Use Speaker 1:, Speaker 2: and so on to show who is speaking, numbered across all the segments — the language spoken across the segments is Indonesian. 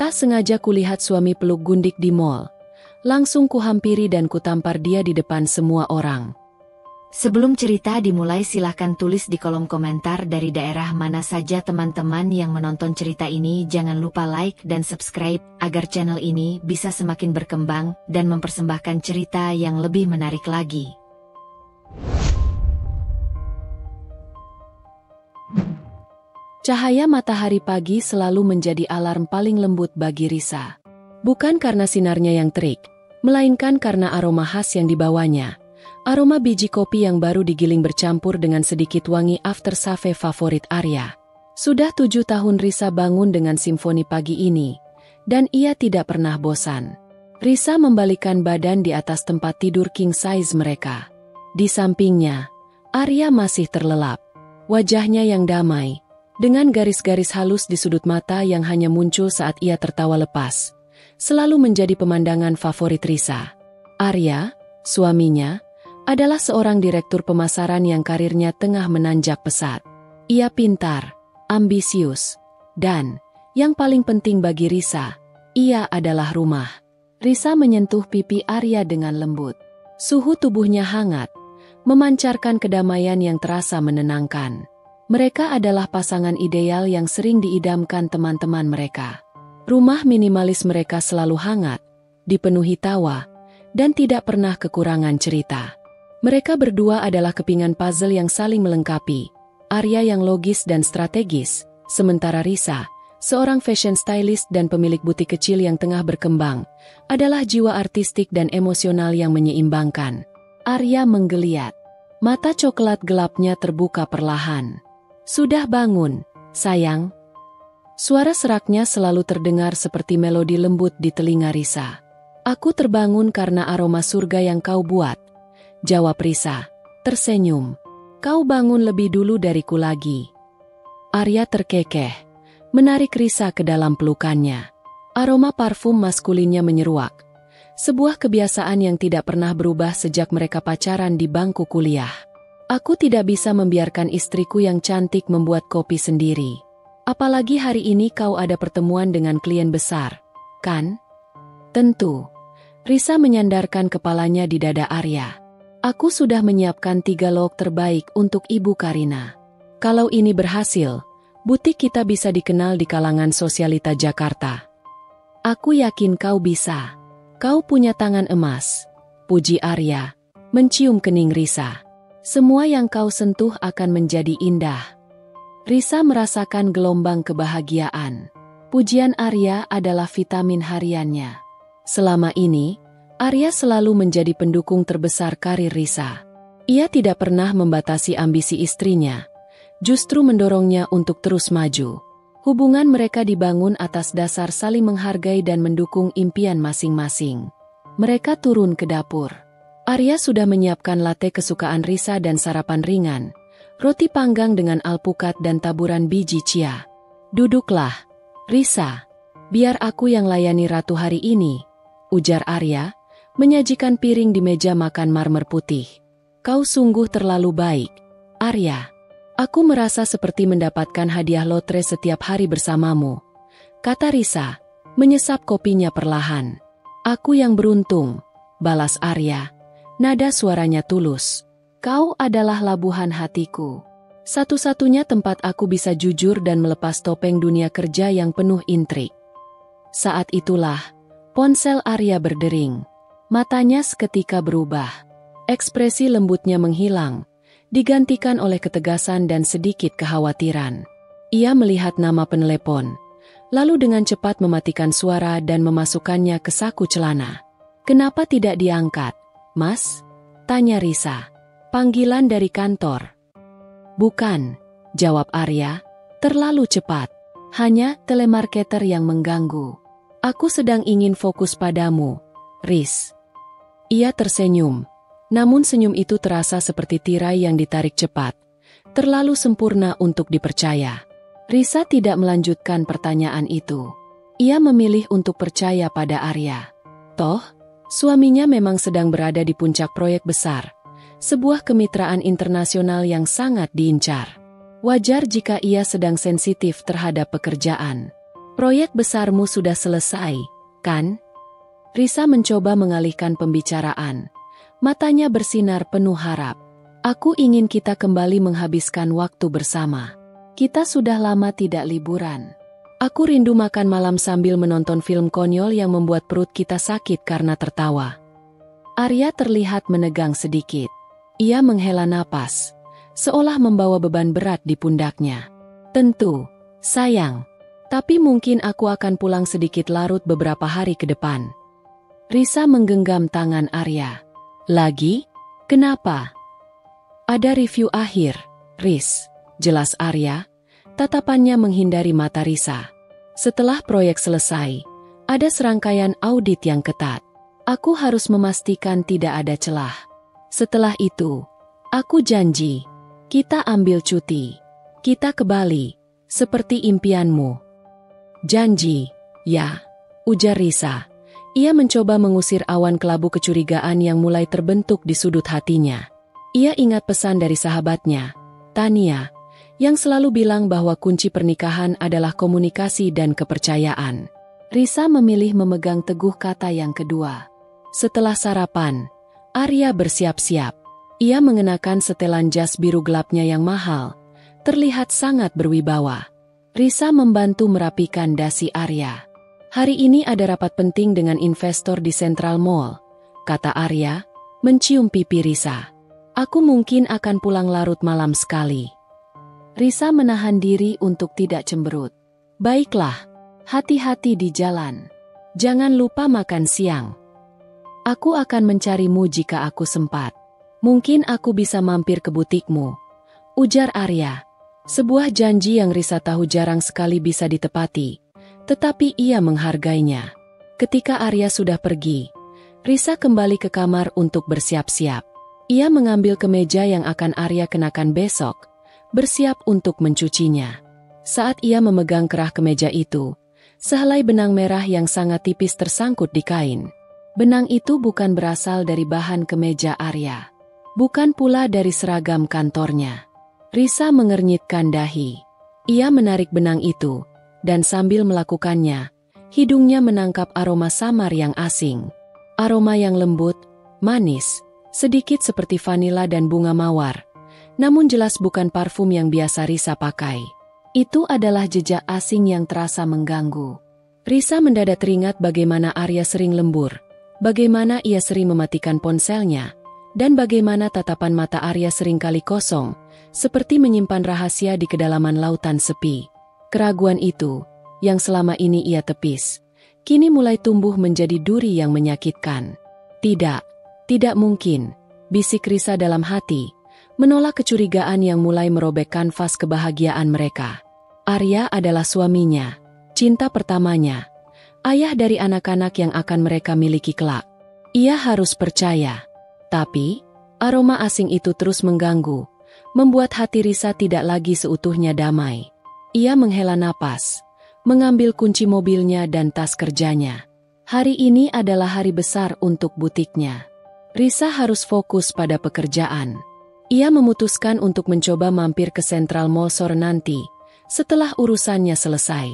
Speaker 1: Tak sengaja kulihat suami peluk gundik di mall. Langsung kuhampiri dan kutampar dia di depan semua orang.
Speaker 2: Sebelum cerita dimulai, silahkan tulis di kolom komentar dari daerah mana saja teman-teman yang menonton cerita ini. Jangan lupa like dan subscribe agar channel ini bisa semakin berkembang dan mempersembahkan cerita yang lebih menarik lagi.
Speaker 1: Cahaya matahari pagi selalu menjadi alarm paling lembut bagi Risa. Bukan karena sinarnya yang terik, melainkan karena aroma khas yang dibawanya. Aroma biji kopi yang baru digiling bercampur dengan sedikit wangi aftershave favorit Arya. Sudah 7 tahun Risa bangun dengan simfoni pagi ini, dan ia tidak pernah bosan. Risa membalikan badan di atas tempat tidur king size mereka. Di sampingnya, Arya masih terlelap. Wajahnya yang damai, dengan garis-garis halus di sudut mata yang hanya muncul saat ia tertawa lepas, selalu menjadi pemandangan favorit Risa. Arya, suaminya, adalah seorang direktur pemasaran yang karirnya tengah menanjak pesat. Ia pintar, ambisius, dan, yang paling penting bagi Risa, ia adalah rumah. Risa menyentuh pipi Arya dengan lembut. Suhu tubuhnya hangat, memancarkan kedamaian yang terasa menenangkan. Mereka adalah pasangan ideal yang sering diidamkan teman-teman mereka. Rumah minimalis mereka selalu hangat, dipenuhi tawa, dan tidak pernah kekurangan cerita. Mereka berdua adalah kepingan puzzle yang saling melengkapi. Arya yang logis dan strategis, sementara Risa, seorang fashion stylist dan pemilik butik kecil yang tengah berkembang, adalah jiwa artistik dan emosional yang menyeimbangkan. Arya menggeliat. Mata coklat gelapnya terbuka perlahan. "Sudah bangun, sayang?" Suara seraknya selalu terdengar seperti melodi lembut di telinga Risa. "Aku terbangun karena aroma surga yang kau buat," jawab Risa, tersenyum. "Kau bangun lebih dulu dariku lagi." Arya terkekeh, menarik Risa ke dalam pelukannya. Aroma parfum maskulinnya menyeruak. Sebuah kebiasaan yang tidak pernah berubah sejak mereka pacaran di bangku kuliah. "Aku tidak bisa membiarkan istriku yang cantik membuat kopi sendiri. Apalagi hari ini kau ada pertemuan dengan klien besar, kan?" "Tentu." Risa menyandarkan kepalanya di dada Arya. "Aku sudah menyiapkan 3 lauk terbaik untuk Ibu Karina. Kalau ini berhasil, butik kita bisa dikenal di kalangan sosialita Jakarta." "Aku yakin kau bisa. Kau punya tangan emas," puji Arya, mencium kening Risa. "Semua yang kau sentuh akan menjadi indah." Risa merasakan gelombang kebahagiaan. Pujian Arya adalah vitamin hariannya. Selama ini, Arya selalu menjadi pendukung terbesar karir Risa. Ia tidak pernah membatasi ambisi istrinya, justru mendorongnya untuk terus maju. Hubungan mereka dibangun atas dasar saling menghargai dan mendukung impian masing-masing. Mereka turun ke dapur. Arya sudah menyiapkan latte kesukaan Risa dan sarapan ringan, roti panggang dengan alpukat dan taburan biji chia. "Duduklah, Risa. Biar aku yang layani ratu hari ini," ujar Arya, menyajikan piring di meja makan marmer putih. "Kau sungguh terlalu baik, Arya. Aku merasa seperti mendapatkan hadiah lotre setiap hari bersamamu," kata Risa, menyesap kopinya perlahan. "Aku yang beruntung," balas Arya, nada suaranya tulus. "Kau adalah labuhan hatiku. Satu-satunya tempat aku bisa jujur dan melepas topeng dunia kerja yang penuh intrik." Saat itulah, ponsel Arya berdering. Matanya seketika berubah. Ekspresi lembutnya menghilang, digantikan oleh ketegasan dan sedikit kekhawatiran. Ia melihat nama penelepon, lalu dengan cepat mematikan suara dan memasukkannya ke saku celana. "Kenapa tidak diangkat, Mas?" tanya Risa. "Panggilan dari kantor?" "Bukan," jawab Arya, "terlalu cepat. Hanya telemarketer yang mengganggu. Aku sedang ingin fokus padamu, Riz." Ia tersenyum, namun senyum itu terasa seperti tirai yang ditarik cepat, terlalu sempurna untuk dipercaya. Risa tidak melanjutkan pertanyaan itu. Ia memilih untuk percaya pada Arya. Toh, suaminya memang sedang berada di puncak proyek besar, sebuah kemitraan internasional yang sangat diincar. Wajar jika ia sedang sensitif terhadap pekerjaan. Proyek besarmu sudah selesai, kan? Risa mencoba mengalihkan pembicaraan. Matanya bersinar penuh harap. Aku ingin kita kembali menghabiskan waktu bersama. Kita sudah lama tidak liburan. Aku rindu makan malam sambil menonton film konyol yang membuat perut kita sakit karena tertawa. Arya terlihat menegang sedikit. Ia menghela napas, seolah membawa beban berat di pundaknya. Tentu, sayang. Tapi mungkin aku akan pulang sedikit larut beberapa hari ke depan. Risa menggenggam tangan Arya. Lagi? Kenapa? Ada review akhir, Riz. Jelas Arya. Tatapannya menghindari mata Risa. Setelah proyek selesai, ada serangkaian audit yang ketat. Aku harus memastikan tidak ada celah. Setelah itu, aku janji, kita ambil cuti. Kita ke Bali, seperti impianmu. Janji, ya, ujar Risa. Ia mencoba mengusir awan kelabu kecurigaan yang mulai terbentuk di sudut hatinya. Ia ingat pesan dari sahabatnya, Tania, yang selalu bilang bahwa kunci pernikahan adalah komunikasi dan kepercayaan. Risa memilih memegang teguh kata yang kedua. Setelah sarapan, Arya bersiap-siap. Ia mengenakan setelan jas biru gelapnya yang mahal, terlihat sangat berwibawa. Risa membantu merapikan dasi Arya. Hari ini ada rapat penting dengan investor di Central Mall, kata Arya, mencium pipi Risa. Aku mungkin akan pulang larut malam sekali. Risa menahan diri untuk tidak cemberut. Baiklah, hati-hati di jalan. Jangan lupa makan siang. Aku akan mencarimu jika aku sempat. Mungkin aku bisa mampir ke butikmu, ujar Arya. Sebuah janji yang Risa tahu jarang sekali bisa ditepati, tetapi ia menghargainya. Ketika Arya sudah pergi, Risa kembali ke kamar untuk bersiap-siap. Ia mengambil kemeja yang akan Arya kenakan besok, bersiap untuk mencucinya. Saat ia memegang kerah kemeja itu, sehelai benang merah yang sangat tipis tersangkut di kain. Benang itu bukan berasal dari bahan kemeja Arya. Bukan pula dari seragam kantornya. Risa mengernyitkan dahi. Ia menarik benang itu, dan sambil melakukannya, hidungnya menangkap aroma samar yang asing. Aroma yang lembut, manis, sedikit seperti vanila dan bunga mawar. Namun jelas bukan parfum yang biasa Risa pakai. Itu adalah jejak asing yang terasa mengganggu. Risa mendadak teringat bagaimana Arya sering lembur, bagaimana ia sering mematikan ponselnya, dan bagaimana tatapan mata Arya seringkali kosong, seperti menyimpan rahasia di kedalaman lautan sepi. Keraguan itu, yang selama ini ia tepis, kini mulai tumbuh menjadi duri yang menyakitkan. Tidak mungkin, bisik Risa dalam hati, menolak kecurigaan yang mulai merobek kanvas kebahagiaan mereka. Arya adalah suaminya, cinta pertamanya, ayah dari anak-anak yang akan mereka miliki kelak. Ia harus percaya. Tapi, aroma asing itu terus mengganggu, membuat hati Risa tidak lagi seutuhnya damai. Ia menghela napas, mengambil kunci mobilnya dan tas kerjanya. Hari ini adalah hari besar untuk butiknya. Risa harus fokus pada pekerjaan. Ia memutuskan untuk mencoba mampir ke Central Mall sore nanti, setelah urusannya selesai.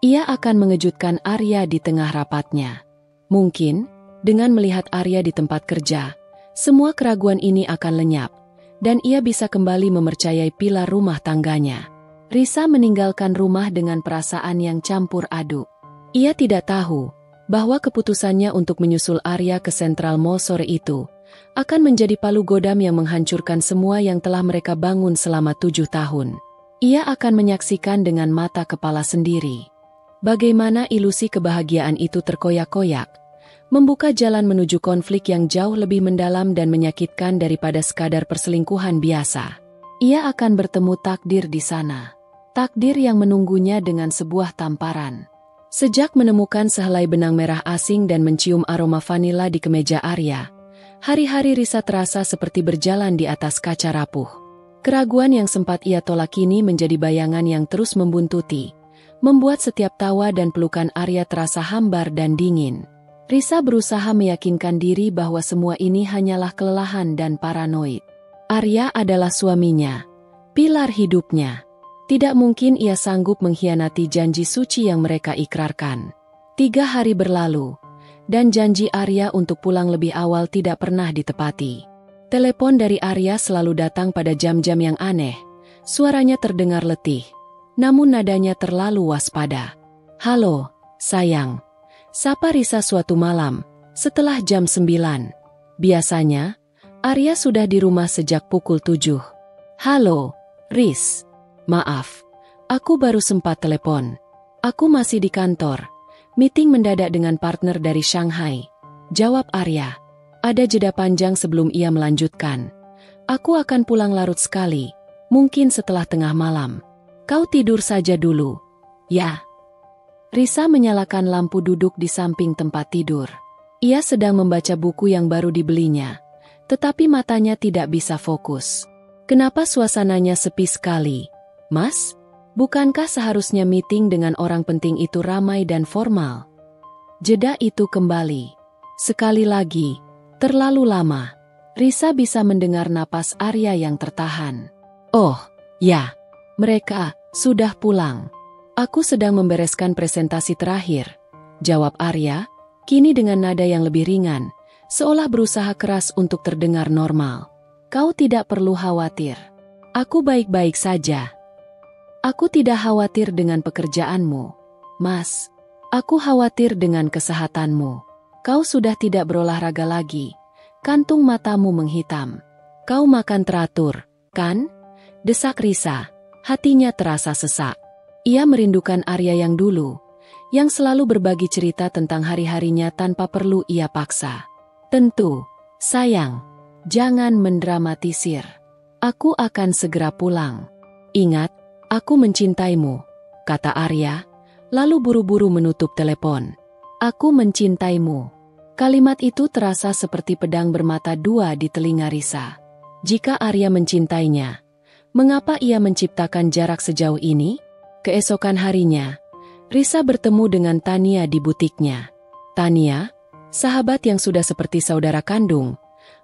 Speaker 1: Ia akan mengejutkan Arya di tengah rapatnya. Mungkin, dengan melihat Arya di tempat kerja, semua keraguan ini akan lenyap, dan ia bisa kembali mempercayai pilar rumah tangganya. Risa meninggalkan rumah dengan perasaan yang campur aduk. Ia tidak tahu bahwa keputusannya untuk menyusul Arya ke Central Mall sore itu akan menjadi palu godam yang menghancurkan semua yang telah mereka bangun selama 7 tahun. Ia akan menyaksikan dengan mata kepala sendiri bagaimana ilusi kebahagiaan itu terkoyak-koyak, membuka jalan menuju konflik yang jauh lebih mendalam dan menyakitkan daripada sekadar perselingkuhan biasa. Ia akan bertemu takdir di sana. Takdir yang menunggunya dengan sebuah tamparan. Sejak menemukan sehelai benang merah asing dan mencium aroma vanila di kemeja Arya, hari-hari Risa terasa seperti berjalan di atas kaca rapuh. Keraguan yang sempat ia tolak kini menjadi bayangan yang terus membuntuti, membuat setiap tawa dan pelukan Arya terasa hambar dan dingin. Risa berusaha meyakinkan diri bahwa semua ini hanyalah kelelahan dan paranoid. Arya adalah suaminya, pilar hidupnya. Tidak mungkin ia sanggup mengkhianati janji suci yang mereka ikrarkan. 3 hari berlalu, dan janji Arya untuk pulang lebih awal tidak pernah ditepati. Telepon dari Arya selalu datang pada jam-jam yang aneh. Suaranya terdengar letih, namun nadanya terlalu waspada. "Halo, sayang." Sapa Risa suatu malam, setelah jam 9. Biasanya, Arya sudah di rumah sejak pukul 7. "Halo, Riz. Maaf, aku baru sempat telepon. Aku masih di kantor. Meeting mendadak dengan partner dari Shanghai," jawab Arya. Ada jeda panjang sebelum ia melanjutkan. "Aku akan pulang larut sekali, mungkin setelah tengah malam. Kau tidur saja dulu, ya?" Risa menyalakan lampu duduk di samping tempat tidur. Ia sedang membaca buku yang baru dibelinya, tetapi matanya tidak bisa fokus. "Kenapa suasananya sepi sekali, Mas? Bukankah seharusnya meeting dengan orang penting itu ramai dan formal?" Jeda itu kembali. Sekali lagi, terlalu lama. Risa bisa mendengar napas Arya yang tertahan. "Oh, ya. Mereka sudah pulang. Aku sedang membereskan presentasi terakhir," jawab Arya, kini dengan nada yang lebih ringan, seolah berusaha keras untuk terdengar normal. "Kau tidak perlu khawatir. Aku baik-baik saja." "Aku tidak khawatir dengan pekerjaanmu, Mas. Aku khawatir dengan kesehatanmu. Kau sudah tidak berolahraga lagi." Kantung matamu menghitam. "Kau makan teratur, kan?" desak Risa. Hatinya terasa sesak. Ia merindukan Arya yang dulu, yang selalu berbagi cerita tentang hari-harinya tanpa perlu ia paksa. "Tentu, sayang. Jangan mendramatisir. Aku akan segera pulang. Ingat, aku mencintaimu," kata Arya, lalu buru-buru menutup telepon. "Aku mencintaimu." Kalimat itu terasa seperti pedang bermata dua di telinga Risa. Jika Arya mencintainya, mengapa ia menciptakan jarak sejauh ini? Keesokan harinya, Risa bertemu dengan Tania di butiknya. Tania, sahabat yang sudah seperti saudara kandung,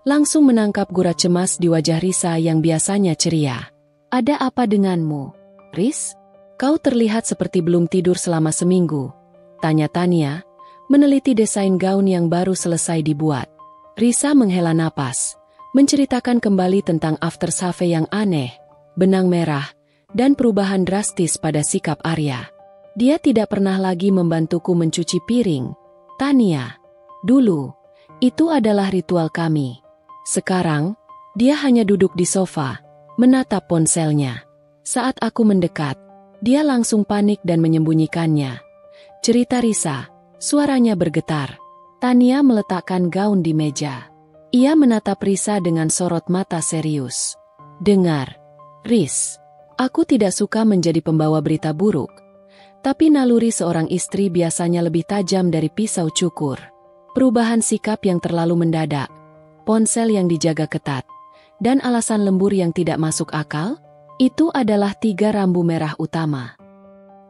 Speaker 1: langsung menangkap gurat cemas di wajah Risa yang biasanya ceria. "Ada apa denganmu, Riz? Kau terlihat seperti belum tidur selama seminggu," tanya Tania, meneliti desain gaun yang baru selesai dibuat. Risa menghela napas, menceritakan kembali tentang aftershave yang aneh, benang merah, dan perubahan drastis pada sikap Arya. "Dia tidak pernah lagi membantuku mencuci piring, Tania. Dulu, itu adalah ritual kami. Sekarang, dia hanya duduk di sofa, menatap ponselnya. Saat aku mendekat, dia langsung panik dan menyembunyikannya," cerita Risa, suaranya bergetar. Tania meletakkan gaun di meja. Ia menatap Risa dengan sorot mata serius. "Dengar, Riz, aku tidak suka menjadi pembawa berita buruk, tapi naluri seorang istri biasanya lebih tajam dari pisau cukur. Perubahan sikap yang terlalu mendadak, ponsel yang dijaga ketat, dan alasan lembur yang tidak masuk akal, itu adalah 3 rambu merah utama.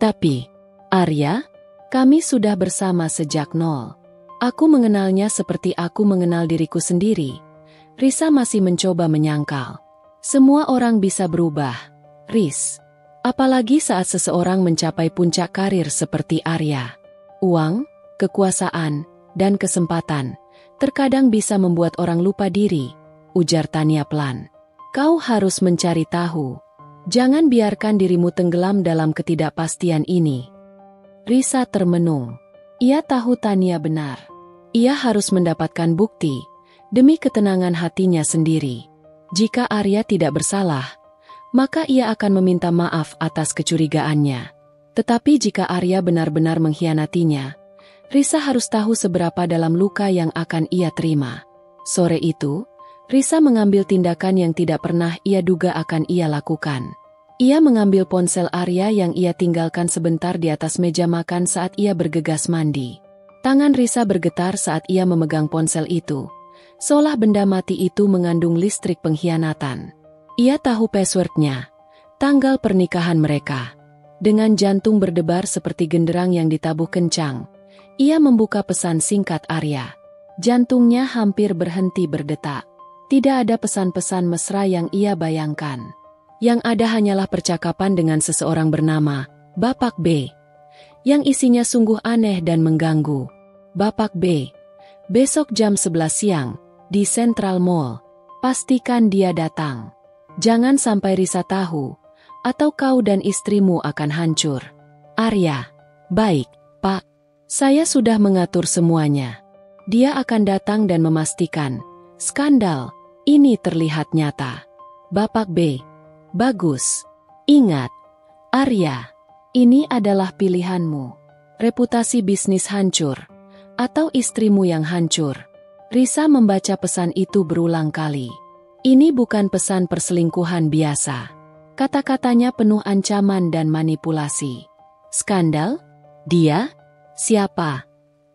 Speaker 1: Tapi, Arya, kami sudah bersama sejak nol. Aku mengenalnya seperti aku mengenal diriku sendiri." Risa masih mencoba menyangkal. "Semua orang bisa berubah, Riz. Apalagi saat seseorang mencapai puncak karir seperti Arya. Uang, kekuasaan, dan kesempatan terkadang bisa membuat orang lupa diri," ujar Tania pelan. "Kau harus mencari tahu. Jangan biarkan dirimu tenggelam dalam ketidakpastian ini." Risa termenung. Ia tahu Tania benar. Ia harus mendapatkan bukti demi ketenangan hatinya sendiri. Jika Arya tidak bersalah, maka ia akan meminta maaf atas kecurigaannya. Tetapi jika Arya benar-benar mengkhianatinya, Risa harus tahu seberapa dalam luka yang akan ia terima. Sore itu, Risa mengambil tindakan yang tidak pernah ia duga akan ia lakukan. Ia mengambil ponsel Arya yang ia tinggalkan sebentar di atas meja makan saat ia bergegas mandi. Tangan Risa bergetar saat ia memegang ponsel itu, seolah benda mati itu mengandung listrik pengkhianatan. Ia tahu passwordnya, tanggal pernikahan mereka. Dengan jantung berdebar seperti genderang yang ditabuh kencang, ia membuka pesan singkat Arya. Jantungnya hampir berhenti berdetak. Tidak ada pesan-pesan mesra yang ia bayangkan. Yang ada hanyalah percakapan dengan seseorang bernama Bapak B, yang isinya sungguh aneh dan mengganggu. Bapak B, besok jam 11 siang, di Central Mall. Pastikan dia datang. Jangan sampai Risa tahu, atau kau dan istrimu akan hancur. Arya, baik, Pak. Saya sudah mengatur semuanya. Dia akan datang dan memastikan, skandal ini terlihat nyata. Bapak B, bagus. Ingat, Arya, ini adalah pilihanmu. Reputasi bisnis hancur, atau istrimu yang hancur. Risa membaca pesan itu berulang kali. Ini bukan pesan perselingkuhan biasa. Kata-katanya penuh ancaman dan manipulasi. Skandal? Dia? Siapa?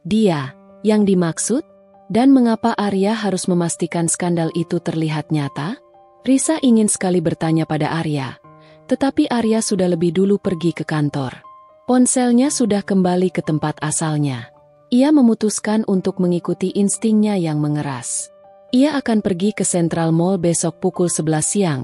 Speaker 1: Dia yang dimaksud? Dan mengapa Arya harus memastikan skandal itu terlihat nyata? Risa ingin sekali bertanya pada Arya, tetapi Arya sudah lebih dulu pergi ke kantor. Ponselnya sudah kembali ke tempat asalnya. Ia memutuskan untuk mengikuti instingnya yang mengeras. Ia akan pergi ke Central Mall besok pukul 11 siang,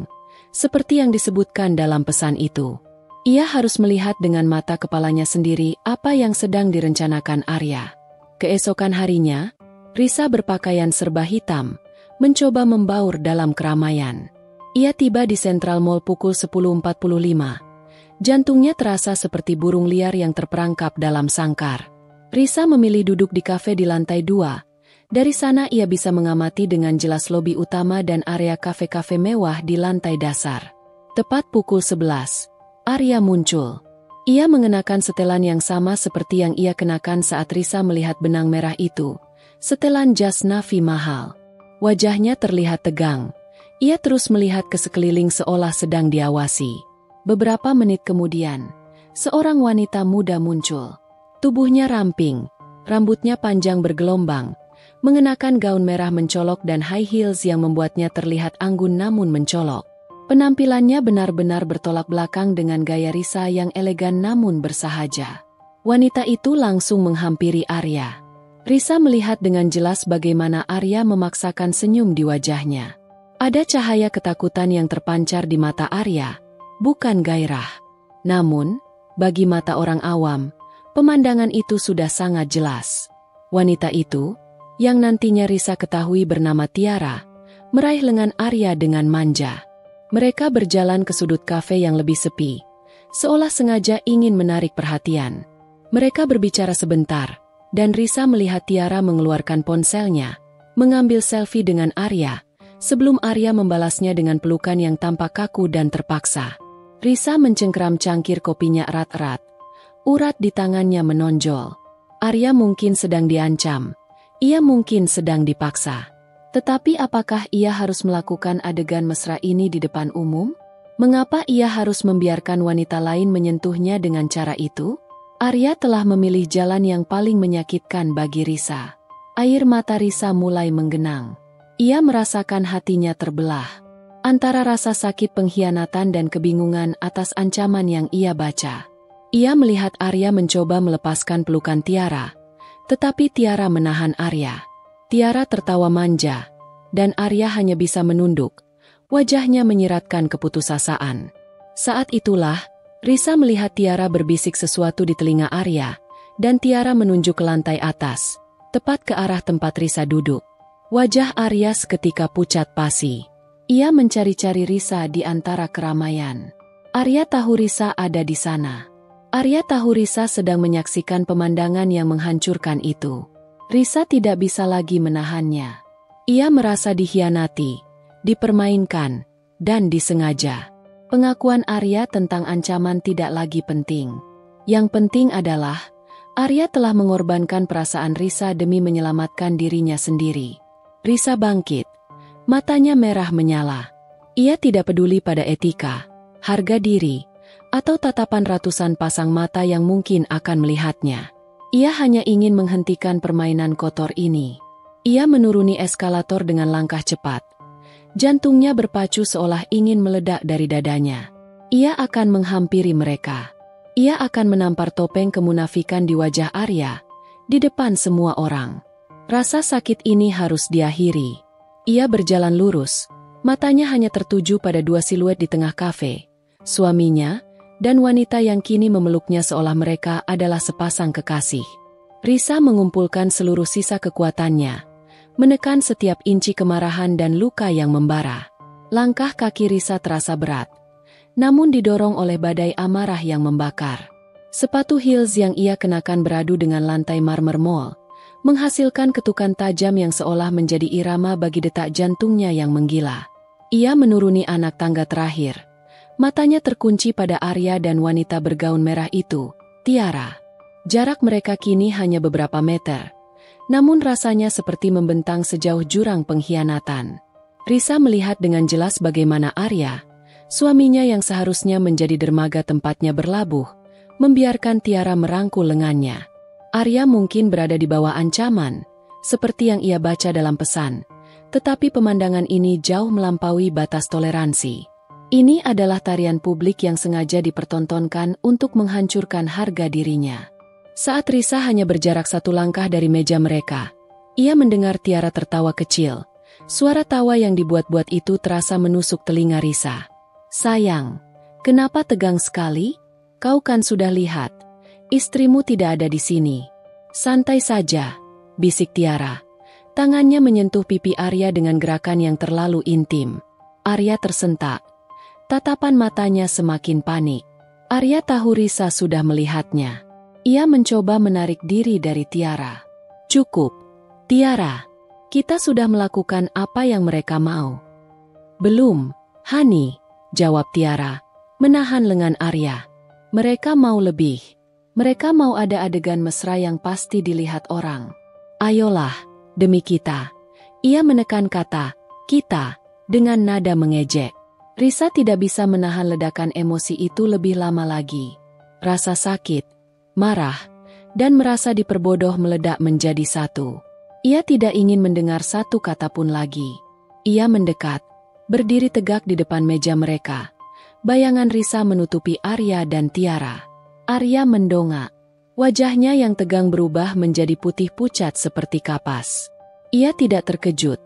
Speaker 1: seperti yang disebutkan dalam pesan itu. Ia harus melihat dengan mata kepalanya sendiri apa yang sedang direncanakan Arya. Keesokan harinya, Risa berpakaian serba hitam, mencoba membaur dalam keramaian. Ia tiba di Central Mall pukul 10.45. Jantungnya terasa seperti burung liar yang terperangkap dalam sangkar. Risa memilih duduk di kafe di lantai 2. Dari sana ia bisa mengamati dengan jelas lobi utama dan area kafe-kafe mewah di lantai dasar. Tepat pukul 11. Arya muncul. Ia mengenakan setelan yang sama seperti yang ia kenakan saat Risa melihat benang merah itu. Setelan jas navy mahal. Wajahnya terlihat tegang. Ia terus melihat ke sekeliling seolah sedang diawasi. Beberapa menit kemudian, seorang wanita muda muncul. Tubuhnya ramping, rambutnya panjang bergelombang, mengenakan gaun merah mencolok dan high heels yang membuatnya terlihat anggun namun mencolok. Penampilannya benar-benar bertolak belakang dengan gaya Risa yang elegan namun bersahaja. Wanita itu langsung menghampiri Arya. Risa melihat dengan jelas bagaimana Arya memaksakan senyum di wajahnya. Ada cahaya ketakutan yang terpancar di mata Arya, bukan gairah. Namun, bagi mata orang awam, pemandangan itu sudah sangat jelas. Wanita itu, yang nantinya Risa ketahui bernama Tiara, meraih lengan Arya dengan manja. Mereka berjalan ke sudut kafe yang lebih sepi, seolah sengaja ingin menarik perhatian. Mereka berbicara sebentar, dan Risa melihat Tiara mengeluarkan ponselnya, mengambil selfie dengan Arya, sebelum Arya membalasnya dengan pelukan yang tampak kaku dan terpaksa. Risa mencengkeram cangkir kopinya erat-erat. Urat di tangannya menonjol. Arya mungkin sedang diancam. Ia mungkin sedang dipaksa. Tetapi apakah ia harus melakukan adegan mesra ini di depan umum? Mengapa ia harus membiarkan wanita lain menyentuhnya dengan cara itu? Arya telah memilih jalan yang paling menyakitkan bagi Risa. Air mata Risa mulai menggenang. Ia merasakan hatinya terbelah. Antara rasa sakit pengkhianatan dan kebingungan atas ancaman yang ia baca. Ia melihat Arya mencoba melepaskan pelukan Tiara. Tetapi Tiara menahan Arya. Tiara tertawa manja, dan Arya hanya bisa menunduk. Wajahnya menyiratkan keputusasaan. Saat itulah, Risa melihat Tiara berbisik sesuatu di telinga Arya, dan Tiara menunjuk ke lantai atas, tepat ke arah tempat Risa duduk. Wajah Arya seketika pucat pasi. Ia mencari-cari Risa di antara keramaian. Arya tahu Risa ada di sana. Arya tahu Risa sedang menyaksikan pemandangan yang menghancurkan itu. Risa tidak bisa lagi menahannya. Ia merasa dikhianati, dipermainkan, dan disengaja. Pengakuan Arya tentang ancaman tidak lagi penting. Yang penting adalah, Arya telah mengorbankan perasaan Risa demi menyelamatkan dirinya sendiri. Risa bangkit. Matanya merah menyala. Ia tidak peduli pada etika, harga diri, atau tatapan ratusan pasang mata yang mungkin akan melihatnya. Ia hanya ingin menghentikan permainan kotor ini. Ia menuruni eskalator dengan langkah cepat. Jantungnya berpacu seolah ingin meledak dari dadanya. Ia akan menghampiri mereka. Ia akan menampar topeng kemunafikan di wajah Arya, di depan semua orang. Rasa sakit ini harus diakhiri. Ia berjalan lurus, Matanya hanya tertuju pada dua siluet di tengah kafe, suaminya, dan wanita yang kini memeluknya seolah mereka adalah sepasang kekasih. Risa mengumpulkan seluruh sisa kekuatannya, menekan setiap inci kemarahan dan luka yang membara. Langkah kaki Risa terasa berat, namun didorong oleh badai amarah yang membakar. Sepatu heels yang ia kenakan beradu dengan lantai marmer mall, menghasilkan ketukan tajam yang seolah menjadi irama bagi detak jantungnya yang menggila. Ia menuruni anak tangga terakhir. Matanya terkunci pada Arya dan wanita bergaun merah itu, Tiara. Jarak mereka kini hanya beberapa meter, namun rasanya seperti membentang sejauh jurang pengkhianatan. Risa melihat dengan jelas bagaimana Arya, suaminya yang seharusnya menjadi dermaga tempatnya berlabuh, membiarkan Tiara merangkul lengannya. Arya mungkin berada di bawah ancaman, seperti yang ia baca dalam pesan, tetapi pemandangan ini jauh melampaui batas toleransi. Ini adalah tarian publik yang sengaja dipertontonkan untuk menghancurkan harga dirinya. Saat Risa hanya berjarak satu langkah dari meja mereka, ia mendengar Tiara tertawa kecil. Suara tawa yang dibuat-buat itu terasa menusuk telinga Risa. "Sayang, kenapa tegang sekali? Kau kan sudah lihat, istrimu tidak ada di sini." "Santai saja," bisik Tiara. Tangannya menyentuh pipi Arya dengan gerakan yang terlalu intim. Arya tersentak. Tatapan matanya semakin panik. Arya tahu Risa sudah melihatnya. Ia mencoba menarik diri dari Tiara. "Cukup, Tiara. Kita sudah melakukan apa yang mereka mau." "Belum, Hani," jawab Tiara, menahan lengan Arya. "Mereka mau lebih. Mereka mau ada adegan mesra yang pasti dilihat orang. Ayolah, demi kita." Ia menekan kata, "kita," dengan nada mengejek. Risa tidak bisa menahan ledakan emosi itu lebih lama lagi. Rasa sakit, marah, dan merasa diperbodoh meledak menjadi satu. Ia tidak ingin mendengar satu kata pun lagi. Ia mendekat, berdiri tegak di depan meja mereka. Bayangan Risa menutupi Arya dan Tiara. Arya mendongak. Wajahnya yang tegang berubah menjadi putih pucat seperti kapas. Ia tidak terkejut.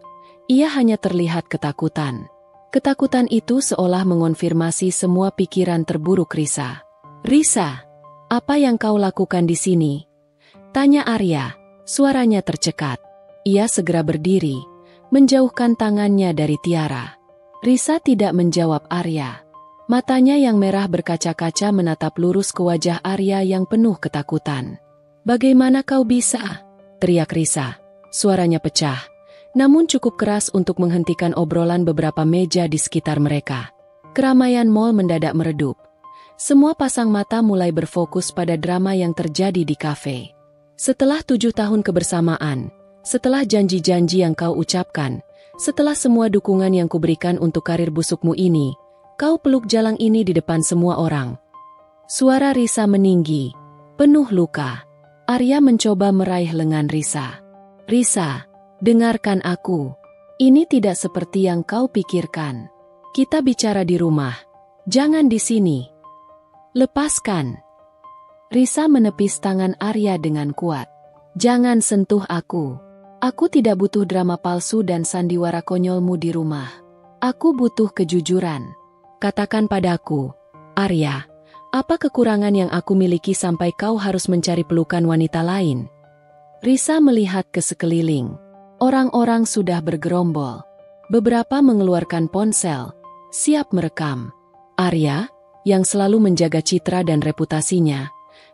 Speaker 1: Ia hanya terlihat ketakutan. Ketakutan itu seolah mengonfirmasi semua pikiran terburuk Risa. "Risa, apa yang kau lakukan di sini?" tanya Arya, suaranya tercekat. Ia segera berdiri, menjauhkan tangannya dari Tiara. Risa tidak menjawab Arya. Matanya yang merah berkaca-kaca menatap lurus ke wajah Arya yang penuh ketakutan. "Bagaimana kau bisa?" teriak Risa. Suaranya pecah, namun cukup keras untuk menghentikan obrolan beberapa meja di sekitar mereka. Keramaian mall mendadak meredup. Semua pasang mata mulai berfokus pada drama yang terjadi di kafe. "Setelah 7 tahun kebersamaan, setelah janji-janji yang kau ucapkan, setelah semua dukungan yang kuberikan untuk karir busukmu ini, kau peluk jalang ini di depan semua orang." Suara Risa meninggi, penuh luka. Arya mencoba meraih lengan Risa. "Risa, dengarkan aku. Ini tidak seperti yang kau pikirkan. Kita bicara di rumah, jangan di sini. Lepaskan." Risa menepis tangan Arya dengan kuat. "Jangan sentuh aku. Aku tidak butuh drama palsu dan sandiwara konyolmu di rumah. Aku butuh kejujuran. Katakan padaku, Arya, apa kekurangan yang aku miliki sampai kau harus mencari pelukan wanita lain?" Risa melihat ke sekeliling. Orang-orang sudah bergerombol. Beberapa mengeluarkan ponsel, siap merekam. Arya, yang selalu menjaga citra dan reputasinya,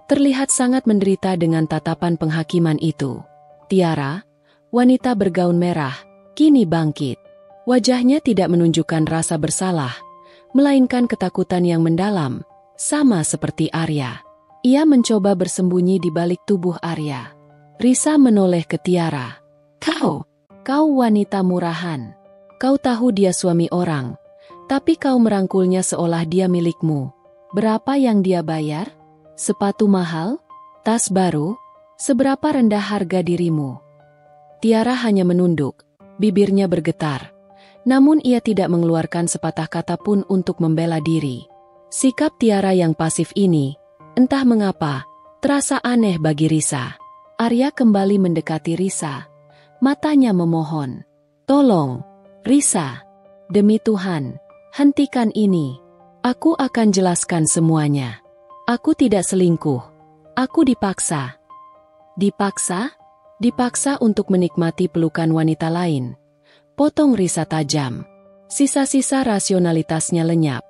Speaker 1: terlihat sangat menderita dengan tatapan penghakiman itu. Tiara, wanita bergaun merah, kini bangkit. Wajahnya tidak menunjukkan rasa bersalah, melainkan ketakutan yang mendalam, sama seperti Arya. Ia mencoba bersembunyi di balik tubuh Arya. Risa menoleh ke Tiara. Kau wanita murahan. Kau tahu dia suami orang, tapi kau merangkulnya seolah dia milikmu. Berapa yang dia bayar? Sepatu mahal? Tas baru? Seberapa rendah harga dirimu?" Tiara hanya menunduk, bibirnya bergetar. Namun ia tidak mengeluarkan sepatah kata pun untuk membela diri. Sikap Tiara yang pasif ini, entah mengapa, terasa aneh bagi Risa. Arya kembali mendekati Risa. Matanya memohon, "Tolong, Risa. Demi Tuhan, hentikan ini. Aku akan jelaskan semuanya. Aku tidak selingkuh. Aku dipaksa. Dipaksa? Dipaksa untuk menikmati pelukan wanita lain. Potong Risa tajam. Sisa-sisa rasionalitasnya lenyap,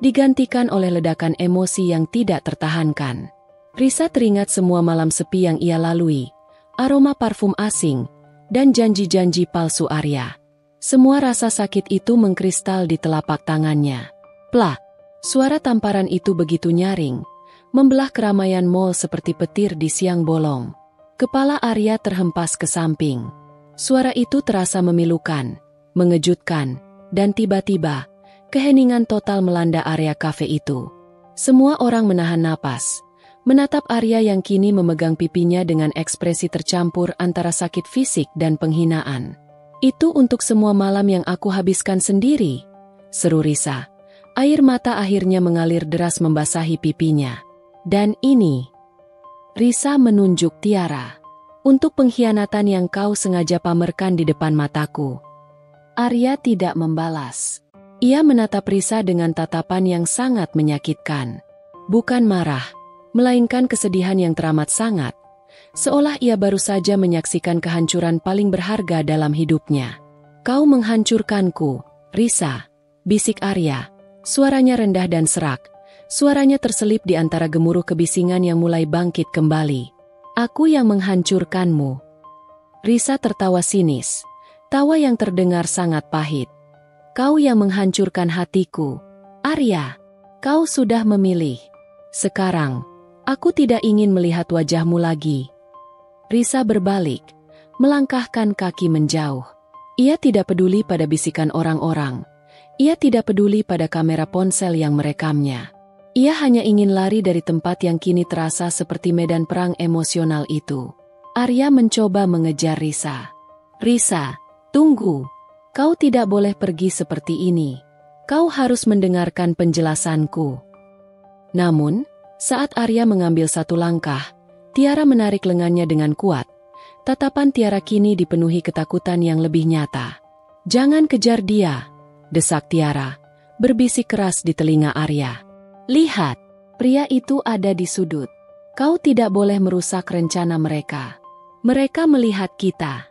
Speaker 1: digantikan oleh ledakan emosi yang tidak tertahankan. Risa teringat semua malam sepi yang ia lalui, aroma parfum asing, dan janji-janji palsu Arya. Semua rasa sakit itu mengkristal di telapak tangannya. Plak! Suara tamparan itu begitu nyaring, membelah keramaian mall seperti petir di siang bolong. Kepala Arya terhempas ke samping. Suara itu terasa memilukan, mengejutkan, dan tiba-tiba, keheningan total melanda area kafe itu. Semua orang menahan napas, menatap Arya yang kini memegang pipinya dengan ekspresi tercampur antara sakit fisik dan penghinaan. Itu untuk semua malam yang aku habiskan sendiri, seru Risa. Air mata akhirnya mengalir deras membasahi pipinya. Dan ini, Risa menunjuk Tiara. Untuk pengkhianatan yang kau sengaja pamerkan di depan mataku. Arya tidak membalas. Ia menatap Risa dengan tatapan yang sangat menyakitkan. Bukan marah, melainkan kesedihan yang teramat sangat. Seolah ia baru saja menyaksikan kehancuran paling berharga dalam hidupnya. Kau menghancurkanku, Risa, bisik Arya. Suaranya rendah dan serak. Suaranya terselip di antara gemuruh kebisingan yang mulai bangkit kembali. Aku yang menghancurkanmu. Risa tertawa sinis. Tawa yang terdengar sangat pahit. Kau yang menghancurkan hatiku. Arya, kau sudah memilih. Sekarang, aku tidak ingin melihat wajahmu lagi. Risa berbalik, melangkahkan kaki menjauh. Ia tidak peduli pada bisikan orang-orang. Ia tidak peduli pada kamera ponsel yang merekamnya. Ia hanya ingin lari dari tempat yang kini terasa seperti medan perang emosional itu. Arya mencoba mengejar Risa. Risa, tunggu. Kau tidak boleh pergi seperti ini. Kau harus mendengarkan penjelasanku. Namun, saat Arya mengambil satu langkah, Tiara menarik lengannya dengan kuat. Tatapan Tiara kini dipenuhi ketakutan yang lebih nyata. Jangan kejar dia, desak Tiara, berbisik keras di telinga Arya. Lihat, pria itu ada di sudut. Kau tidak boleh merusak rencana mereka. Mereka melihat kita.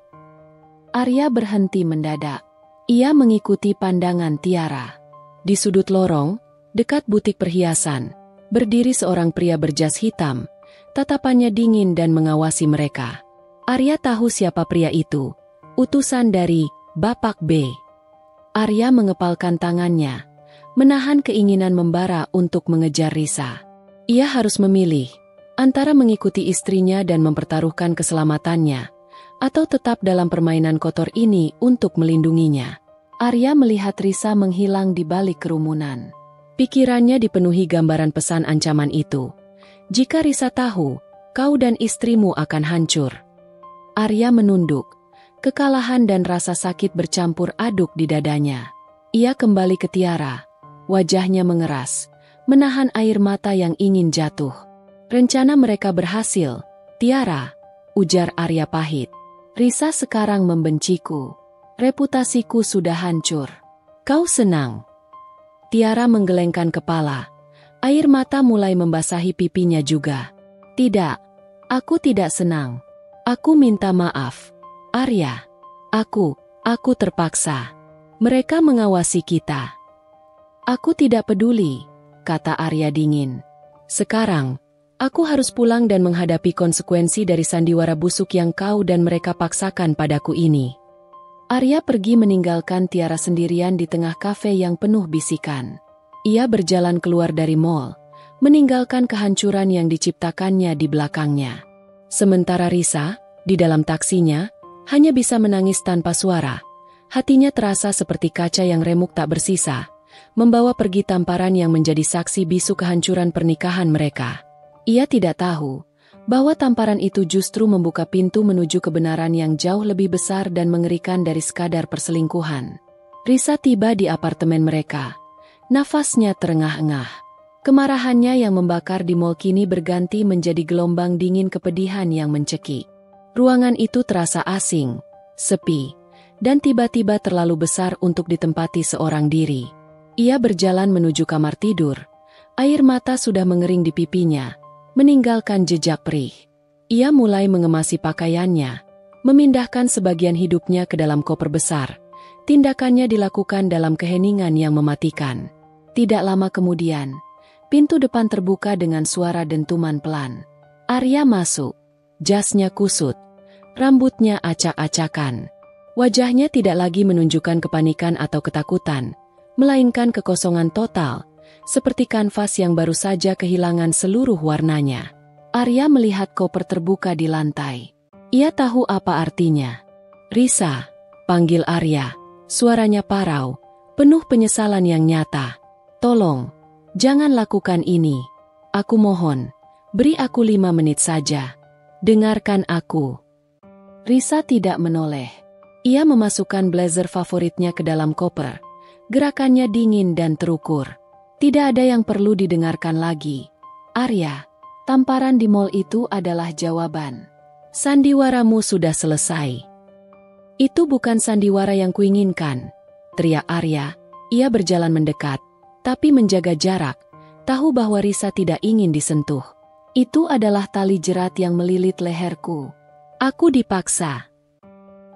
Speaker 1: Arya berhenti mendadak. Ia mengikuti pandangan Tiara. Di sudut lorong, dekat butik perhiasan, berdiri seorang pria berjas hitam. Tatapannya dingin dan mengawasi mereka. Arya tahu siapa pria itu. Utusan dari Bapak B. Arya mengepalkan tangannya, menahan keinginan membara untuk mengejar Risa. Ia harus memilih antara mengikuti istrinya dan mempertaruhkan keselamatannya, atau tetap dalam permainan kotor ini untuk melindunginya. Arya melihat Risa menghilang di balik kerumunan. Pikirannya dipenuhi gambaran pesan ancaman itu. Jika Risa tahu, kau dan istrimu akan hancur. Arya menunduk. Kekalahan dan rasa sakit bercampur aduk di dadanya. Ia kembali ke Tiara. Wajahnya mengeras, menahan air mata yang ingin jatuh. Rencana mereka berhasil, Tiara, ujar Arya pahit. Risa sekarang membenciku. Reputasiku sudah hancur. Kau senang? Tiara menggelengkan kepala. Air mata mulai membasahi pipinya juga. Tidak, aku tidak senang. Aku minta maaf. Arya, aku terpaksa. Mereka mengawasi kita. Aku tidak peduli, kata Arya dingin. Sekarang, aku harus pulang dan menghadapi konsekuensi dari sandiwara busuk yang kau dan mereka paksakan padaku ini. Arya pergi meninggalkan Tiara sendirian di tengah kafe yang penuh bisikan. Ia berjalan keluar dari mall, meninggalkan kehancuran yang diciptakannya di belakangnya. Sementara Risa, di dalam taksinya, hanya bisa menangis tanpa suara. Hatinya terasa seperti kaca yang remuk tak bersisa, membawa pergi tamparan yang menjadi saksi bisu kehancuran pernikahan mereka. Ia tidak tahu bahwa tamparan itu justru membuka pintu menuju kebenaran yang jauh lebih besar dan mengerikan dari sekadar perselingkuhan. Risa tiba di apartemen mereka. Nafasnya terengah-engah. Kemarahannya yang membakar di mall kini berganti menjadi gelombang dingin kepedihan yang mencekik. Ruangan itu terasa asing, sepi, dan tiba-tiba terlalu besar untuk ditempati seorang diri. Ia berjalan menuju kamar tidur. Air mata sudah mengering di pipinya, meninggalkan jejak perih. Ia mulai mengemasi pakaiannya, memindahkan sebagian hidupnya ke dalam koper besar. Tindakannya dilakukan dalam keheningan yang mematikan. Tidak lama kemudian, pintu depan terbuka dengan suara dentuman pelan. Arya masuk. Jasnya kusut. Rambutnya acak-acakan. Wajahnya tidak lagi menunjukkan kepanikan atau ketakutan, melainkan kekosongan total, seperti kanvas yang baru saja kehilangan seluruh warnanya. Arya melihat koper terbuka di lantai. Ia tahu apa artinya. "Risa," panggil Arya. Suaranya parau, penuh penyesalan yang nyata. "Tolong, jangan lakukan ini. Aku mohon, beri aku 5 menit saja. Dengarkan aku." Risa tidak menoleh. Ia memasukkan blazer favoritnya ke dalam koper. Gerakannya dingin dan terukur. Tidak ada yang perlu didengarkan lagi. "Arya, tamparan di mall itu adalah jawaban. Sandiwaramu sudah selesai." "Itu bukan sandiwara yang kuinginkan," teriak Arya. Ia berjalan mendekat, tapi menjaga jarak, tahu bahwa Risa tidak ingin disentuh. "Itu adalah tali jerat yang melilit leherku. Aku dipaksa."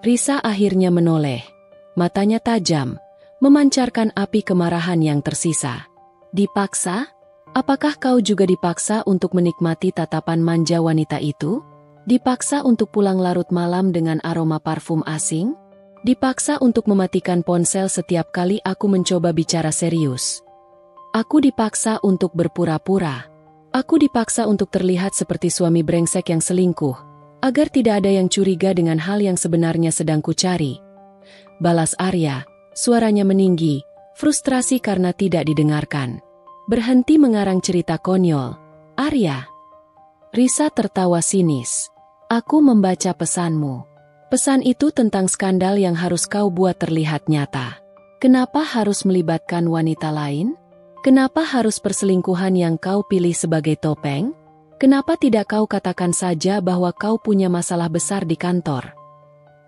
Speaker 1: Risa akhirnya menoleh. Matanya tajam, memancarkan api kemarahan yang tersisa. "Dipaksa? Apakah kau juga dipaksa untuk menikmati tatapan manja wanita itu? Dipaksa untuk pulang larut malam dengan aroma parfum asing? Dipaksa untuk mematikan ponsel setiap kali aku mencoba bicara serius? Aku dipaksa untuk berpura-pura. Aku dipaksa untuk terlihat seperti suami brengsek yang selingkuh, agar tidak ada yang curiga dengan hal yang sebenarnya sedang kucari," balas Arya. Suaranya meninggi, frustrasi karena tidak didengarkan. "Berhenti mengarang cerita konyol, Arya." Risa tertawa sinis. "Aku membaca pesanmu. Pesan itu tentang skandal yang harus kau buat terlihat nyata. Kenapa harus melibatkan wanita lain? Kenapa harus perselingkuhan yang kau pilih sebagai topeng? Kenapa tidak kau katakan saja bahwa kau punya masalah besar di kantor?"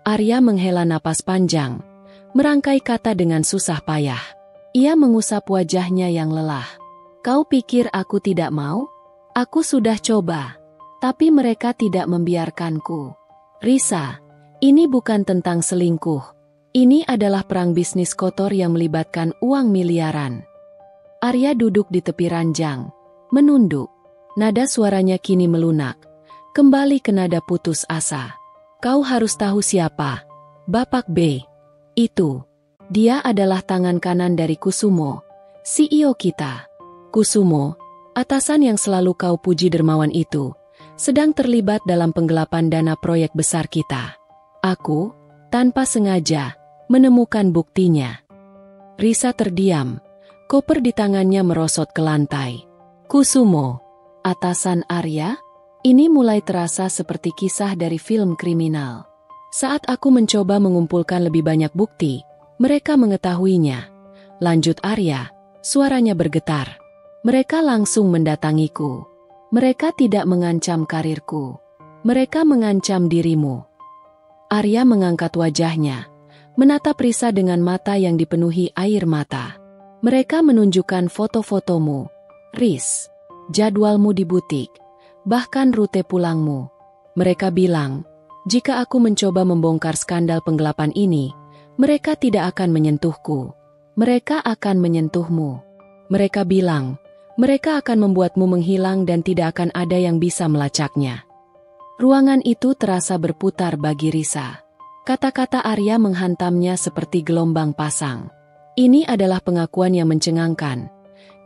Speaker 1: Arya menghela napas panjang, merangkai kata dengan susah payah. Ia mengusap wajahnya yang lelah. "Kau pikir aku tidak mau? Aku sudah coba, tapi mereka tidak membiarkanku. Risa, ini bukan tentang selingkuh. Ini adalah perang bisnis kotor yang melibatkan uang miliaran." Arya duduk di tepi ranjang, menunduk. Nada suaranya kini melunak, kembali ke nada putus asa. "Kau harus tahu siapa Bapak B. Itu. Dia adalah tangan kanan dari Kusumo, CEO kita. Kusumo, atasan yang selalu kau puji dermawan itu, sedang terlibat dalam penggelapan dana proyek besar kita. Aku, tanpa sengaja, menemukan buktinya." Risa terdiam. Koper di tangannya merosot ke lantai. "Kusumo, atasan Arya? Ini mulai terasa seperti kisah dari film kriminal. Saat aku mencoba mengumpulkan lebih banyak bukti, mereka mengetahuinya," lanjut Arya, suaranya bergetar. "Mereka langsung mendatangiku. Mereka tidak mengancam karirku. Mereka mengancam dirimu." Arya mengangkat wajahnya, menatap Risa dengan mata yang dipenuhi air mata. "Mereka menunjukkan foto-fotomu, Riz, jadwalmu di butik, bahkan rute pulangmu. Mereka bilang, jika aku mencoba membongkar skandal penggelapan ini, mereka tidak akan menyentuhku. Mereka akan menyentuhmu. Mereka bilang, mereka akan membuatmu menghilang dan tidak akan ada yang bisa melacaknya." Ruangan itu terasa berputar bagi Risa. Kata-kata Arya menghantamnya seperti gelombang pasang. Ini adalah pengakuan yang mencengangkan,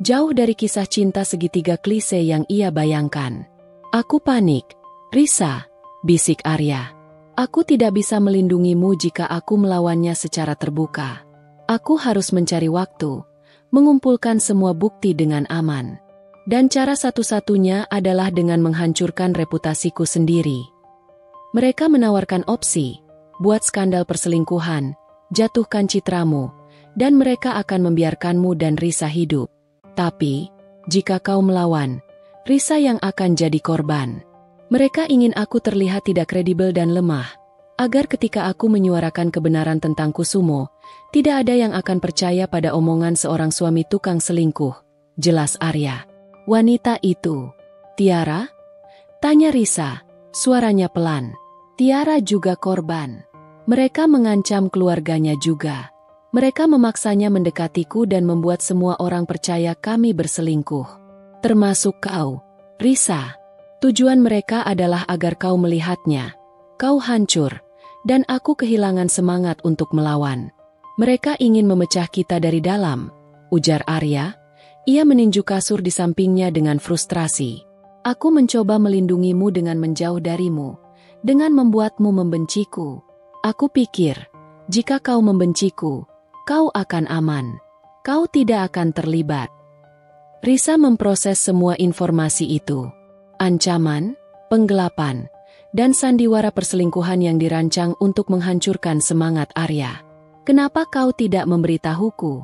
Speaker 1: jauh dari kisah cinta segitiga klise yang ia bayangkan. "Aku panik, Risa," bisik Arya. "Aku tidak bisa melindungimu jika aku melawannya secara terbuka. Aku harus mencari waktu, mengumpulkan semua bukti dengan aman. Dan cara satu-satunya adalah dengan menghancurkan reputasiku sendiri." Mereka menawarkan opsi, buat skandal perselingkuhan, jatuhkan citramu, dan mereka akan membiarkanmu dan Risa hidup. Tapi, jika kau melawan, Risa yang akan jadi korban. Mereka ingin aku terlihat tidak kredibel dan lemah, Agar ketika aku menyuarakan kebenaran tentang Kusumo, tidak ada yang akan percaya pada omongan seorang suami tukang selingkuh. Jelas Arya. Wanita itu. Tiara? Tanya Risa, suaranya pelan. Tiara juga korban. Mereka mengancam keluarganya juga. Mereka memaksanya mendekatiku dan membuat semua orang percaya kami berselingkuh. Termasuk kau, Risa. Tujuan mereka adalah agar kau melihatnya. Kau hancur, dan aku kehilangan semangat untuk melawan. Mereka ingin memecah kita dari dalam, ujar Arya. Ia meninju kasur di sampingnya dengan frustrasi. Aku mencoba melindungimu dengan menjauh darimu, dengan membuatmu membenciku. Aku pikir, jika kau membenciku, kau akan aman. Kau tidak akan terlibat. Risa memproses semua informasi itu. Ancaman, penggelapan, dan sandiwara perselingkuhan yang dirancang untuk menghancurkan semangat Arya. Kenapa kau tidak memberitahuku?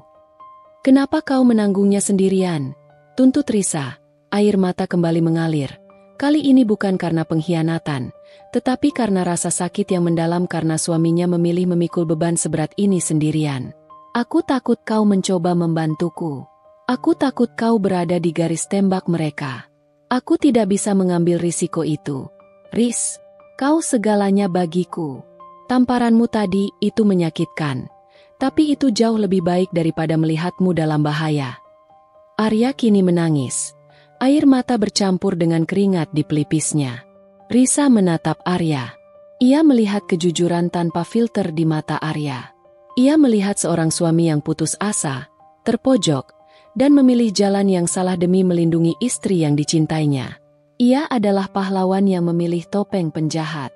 Speaker 1: Kenapa kau menanggungnya sendirian? Tuntut Risa. Air mata kembali mengalir. Kali ini bukan karena pengkhianatan, tetapi karena rasa sakit yang mendalam karena suaminya memilih memikul beban seberat ini sendirian. Aku takut kau mencoba membantuku. Aku takut kau berada di garis tembak mereka. Aku tidak bisa mengambil risiko itu. Riz, kau segalanya bagiku. Tamparanmu tadi itu menyakitkan. Tapi itu jauh lebih baik daripada melihatmu dalam bahaya. Arya kini menangis. Air mata bercampur dengan keringat di pelipisnya. Risa menatap Arya. Ia melihat kejujuran tanpa filter di mata Arya. Ia melihat seorang suami yang putus asa, terpojok, dan memilih jalan yang salah demi melindungi istri yang dicintainya. Ia adalah pahlawan yang memilih topeng penjahat.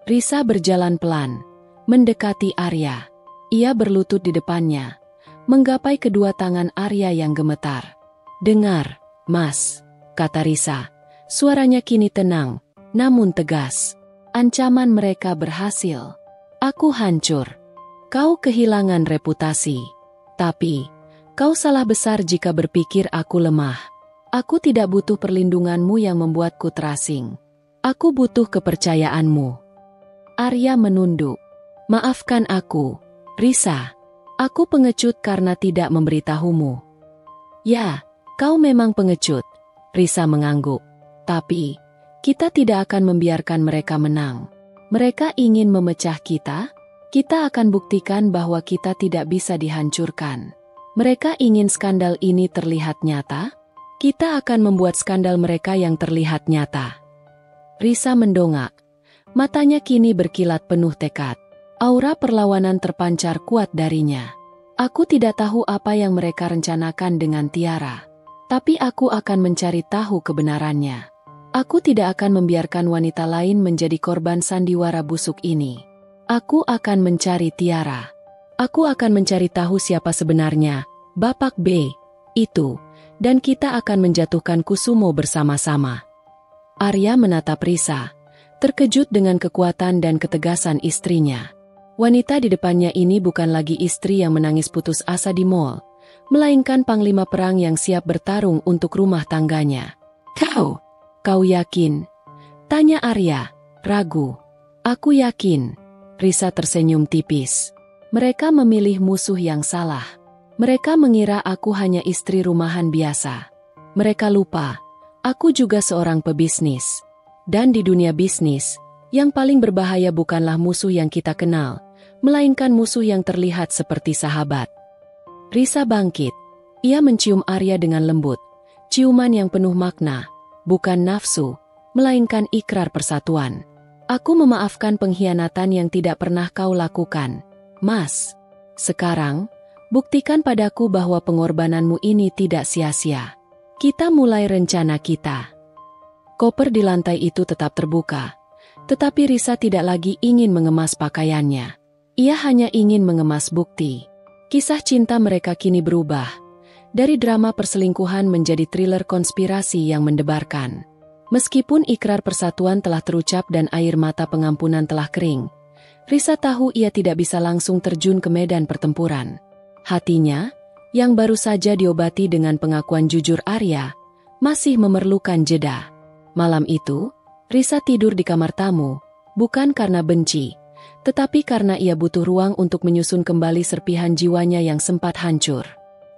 Speaker 1: Risa berjalan pelan, mendekati Arya. Ia berlutut di depannya, menggapai kedua tangan Arya yang gemetar. "Dengar, Mas," kata Risa. Suaranya kini tenang, namun tegas. "Ancaman mereka berhasil. Aku hancur. Kau kehilangan reputasi. Tapi kau salah besar jika berpikir aku lemah. Aku tidak butuh perlindunganmu yang membuatku terasing. Aku butuh kepercayaanmu." Arya menunduk. "Maafkan aku, Risa. Aku pengecut karena tidak memberitahumu." "Ya, kau memang pengecut," Risa mengangguk. "Tapi kita tidak akan membiarkan mereka menang. Mereka ingin memecah kita. Kita akan buktikan bahwa kita tidak bisa dihancurkan. Mereka ingin skandal ini terlihat nyata. Kita akan membuat skandal mereka yang terlihat nyata." Risa mendongak. Matanya kini berkilat penuh tekad. Aura perlawanan terpancar kuat darinya. "Aku tidak tahu apa yang mereka rencanakan dengan Tiara. Tapi aku akan mencari tahu kebenarannya. Aku tidak akan membiarkan wanita lain menjadi korban sandiwara busuk ini. Aku akan mencari Tiara. Aku akan mencari tahu siapa sebenarnya, Bapak B, itu, dan kita akan menjatuhkan Kusumo bersama-sama." Arya menatap Risa, terkejut dengan kekuatan dan ketegasan istrinya. Wanita di depannya ini bukan lagi istri yang menangis putus asa di mall, melainkan panglima perang yang siap bertarung untuk rumah tangganya. Kau yakin?" tanya Arya, ragu. "Aku yakin." Risa tersenyum tipis. "Mereka memilih musuh yang salah. Mereka mengira aku hanya istri rumahan biasa. Mereka lupa, aku juga seorang pebisnis. Dan di dunia bisnis, yang paling berbahaya bukanlah musuh yang kita kenal, melainkan musuh yang terlihat seperti sahabat." Risa bangkit. Ia mencium Arya dengan lembut. Ciuman yang penuh makna, bukan nafsu, melainkan ikrar persatuan. "Aku memaafkan pengkhianatan yang tidak pernah kau lakukan, Mas. Sekarang, buktikan padaku bahwa pengorbananmu ini tidak sia-sia. Kita mulai rencana kita." Koper di lantai itu tetap terbuka, tetapi Risa tidak lagi ingin mengemas pakaiannya. Ia hanya ingin mengemas bukti. Kisah cinta mereka kini berubah, dari drama perselingkuhan menjadi thriller konspirasi yang mendebarkan. Meskipun ikrar persatuan telah terucap dan air mata pengampunan telah kering, Risa tahu ia tidak bisa langsung terjun ke medan pertempuran. Hatinya, yang baru saja diobati dengan pengakuan jujur Arya, masih memerlukan jeda. Malam itu, Risa tidur di kamar tamu, bukan karena benci, Tetapi karena ia butuh ruang untuk menyusun kembali serpihan jiwanya yang sempat hancur,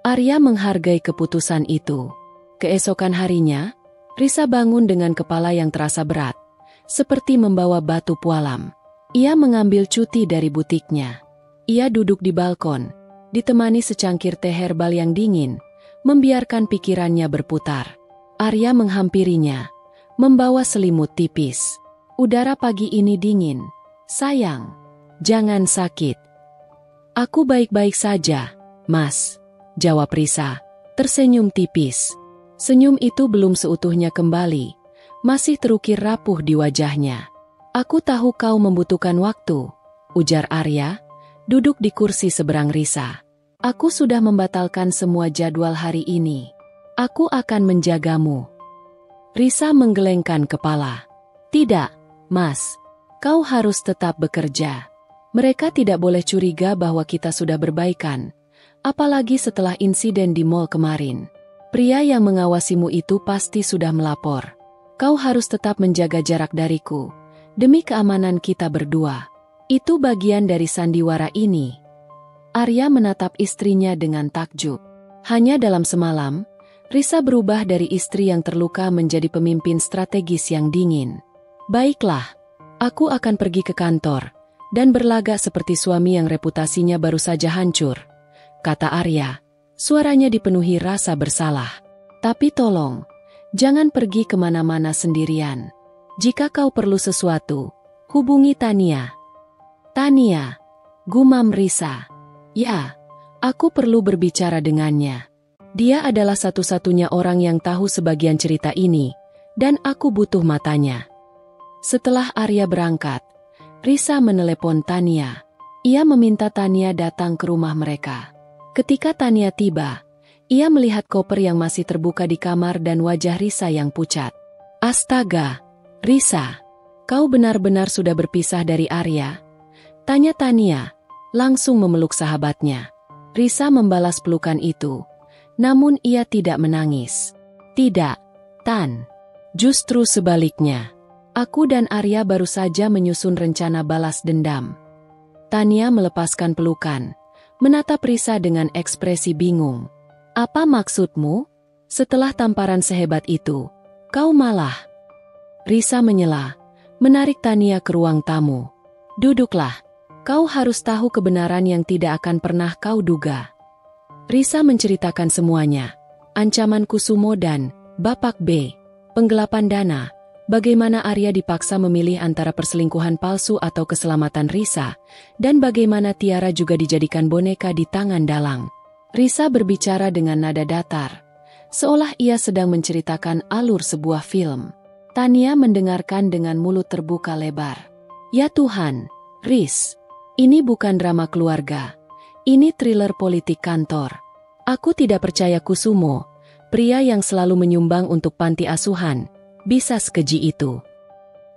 Speaker 1: Arya menghargai keputusan itu. Keesokan harinya, Risa bangun dengan kepala yang terasa berat, seperti membawa batu pualam. Ia mengambil cuti dari butiknya. Ia duduk di balkon, ditemani secangkir teh herbal yang dingin, membiarkan pikirannya berputar. Arya menghampirinya, membawa selimut tipis. Udara pagi ini dingin. Sayang, jangan sakit. Aku baik-baik saja, Mas, jawab Risa, tersenyum tipis. Senyum itu belum seutuhnya kembali, masih terukir rapuh di wajahnya. Aku tahu kau membutuhkan waktu, ujar Arya, duduk di kursi seberang Risa. Aku sudah membatalkan semua jadwal hari ini. Aku akan menjagamu. Risa menggelengkan kepala. Tidak, Mas. Kau harus tetap bekerja. Mereka tidak boleh curiga bahwa kita sudah berbaikan, apalagi setelah insiden di mall kemarin. Pria yang mengawasimu itu pasti sudah melapor. Kau harus tetap menjaga jarak dariku, demi keamanan kita berdua. Itu bagian dari sandiwara ini. Arya menatap istrinya dengan takjub. Hanya dalam semalam, Risa berubah dari istri yang terluka menjadi pemimpin strategis yang dingin. Baiklah. Aku akan pergi ke kantor, dan berlagak seperti suami yang reputasinya baru saja hancur, kata Arya. Suaranya dipenuhi rasa bersalah. Tapi tolong, jangan pergi kemana-mana sendirian. Jika kau perlu sesuatu, hubungi Tania. Tania, gumam Risa. Ya, aku perlu berbicara dengannya. Dia adalah satu-satunya orang yang tahu sebagian cerita ini, dan aku butuh matanya. Setelah Arya berangkat, Risa menelepon Tania. Ia meminta Tania datang ke rumah mereka. Ketika Tania tiba, ia melihat koper yang masih terbuka di kamar dan wajah Risa yang pucat. Astaga, Risa, kau benar-benar sudah berpisah dari Arya? Tanya Tania, langsung memeluk sahabatnya. Risa membalas pelukan itu, namun ia tidak menangis. Tidak, Tan. Justru sebaliknya. Aku dan Arya baru saja menyusun rencana balas dendam. Tania melepaskan pelukan, menatap Risa dengan ekspresi bingung. Apa maksudmu? Setelah tamparan sehebat itu, kau malah... Risa menyela, menarik Tania ke ruang tamu. Duduklah, kau harus tahu kebenaran yang tidak akan pernah kau duga. Risa menceritakan semuanya, ancaman Kusumo dan Bapak B, penggelapan dana, bagaimana Arya dipaksa memilih antara perselingkuhan palsu atau keselamatan Risa, dan bagaimana Tiara juga dijadikan boneka di tangan dalang. Risa berbicara dengan nada datar, seolah ia sedang menceritakan alur sebuah film. Tania mendengarkan dengan mulut terbuka lebar. Ya Tuhan, Riz, ini bukan drama keluarga. Ini thriller politik kantor. Aku tidak percaya Kusumo, pria yang selalu menyumbang untuk panti asuhan, bisa sekeji itu.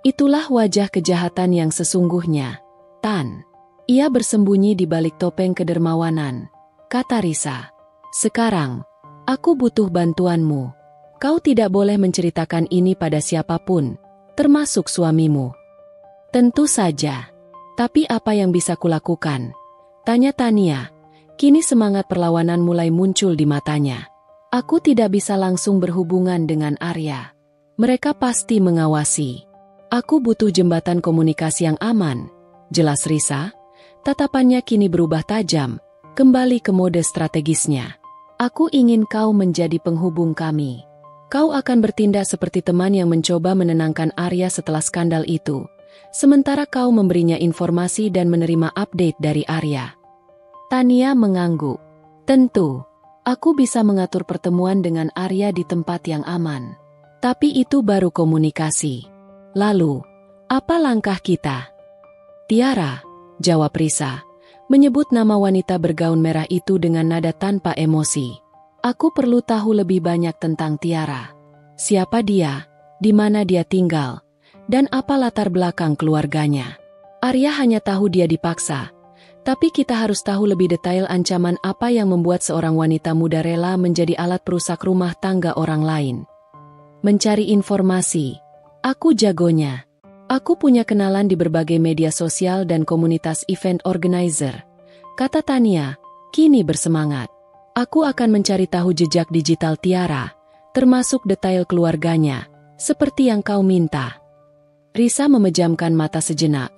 Speaker 1: Itulah wajah kejahatan yang sesungguhnya, Tan. Ia bersembunyi di balik topeng kedermawanan, kata Risa. Sekarang, aku butuh bantuanmu. Kau tidak boleh menceritakan ini pada siapapun, termasuk suamimu. Tentu saja. Tapi apa yang bisa kulakukan? Tanya Tania. Kini semangat perlawanan mulai muncul di matanya. Aku tidak bisa langsung berhubungan dengan Arya. Mereka pasti mengawasi. Aku butuh jembatan komunikasi yang aman, jelas Risa. Tatapannya kini berubah tajam, kembali ke mode strategisnya. Aku ingin kau menjadi penghubung kami. Kau akan bertindak seperti teman yang mencoba menenangkan Arya setelah skandal itu, sementara kau memberinya informasi dan menerima update dari Arya. Tania mengangguk. Tentu, aku bisa mengatur pertemuan dengan Arya di tempat yang aman. Tapi itu baru komunikasi. Lalu, apa langkah kita? Tiara, jawab Risa, menyebut nama wanita bergaun merah itu dengan nada tanpa emosi. Aku perlu tahu lebih banyak tentang Tiara. Siapa dia, di mana dia tinggal, dan apa latar belakang keluarganya. Arya hanya tahu dia dipaksa, tapi kita harus tahu lebih detail ancaman apa yang membuat seorang wanita muda rela menjadi alat perusak rumah tangga orang lain. Mencari informasi, aku jagonya. Aku punya kenalan di berbagai media sosial dan komunitas event organizer, kata Tania, kini bersemangat. Aku akan mencari tahu jejak digital Tiara, termasuk detail keluarganya, seperti yang kau minta. Risa memejamkan mata sejenak,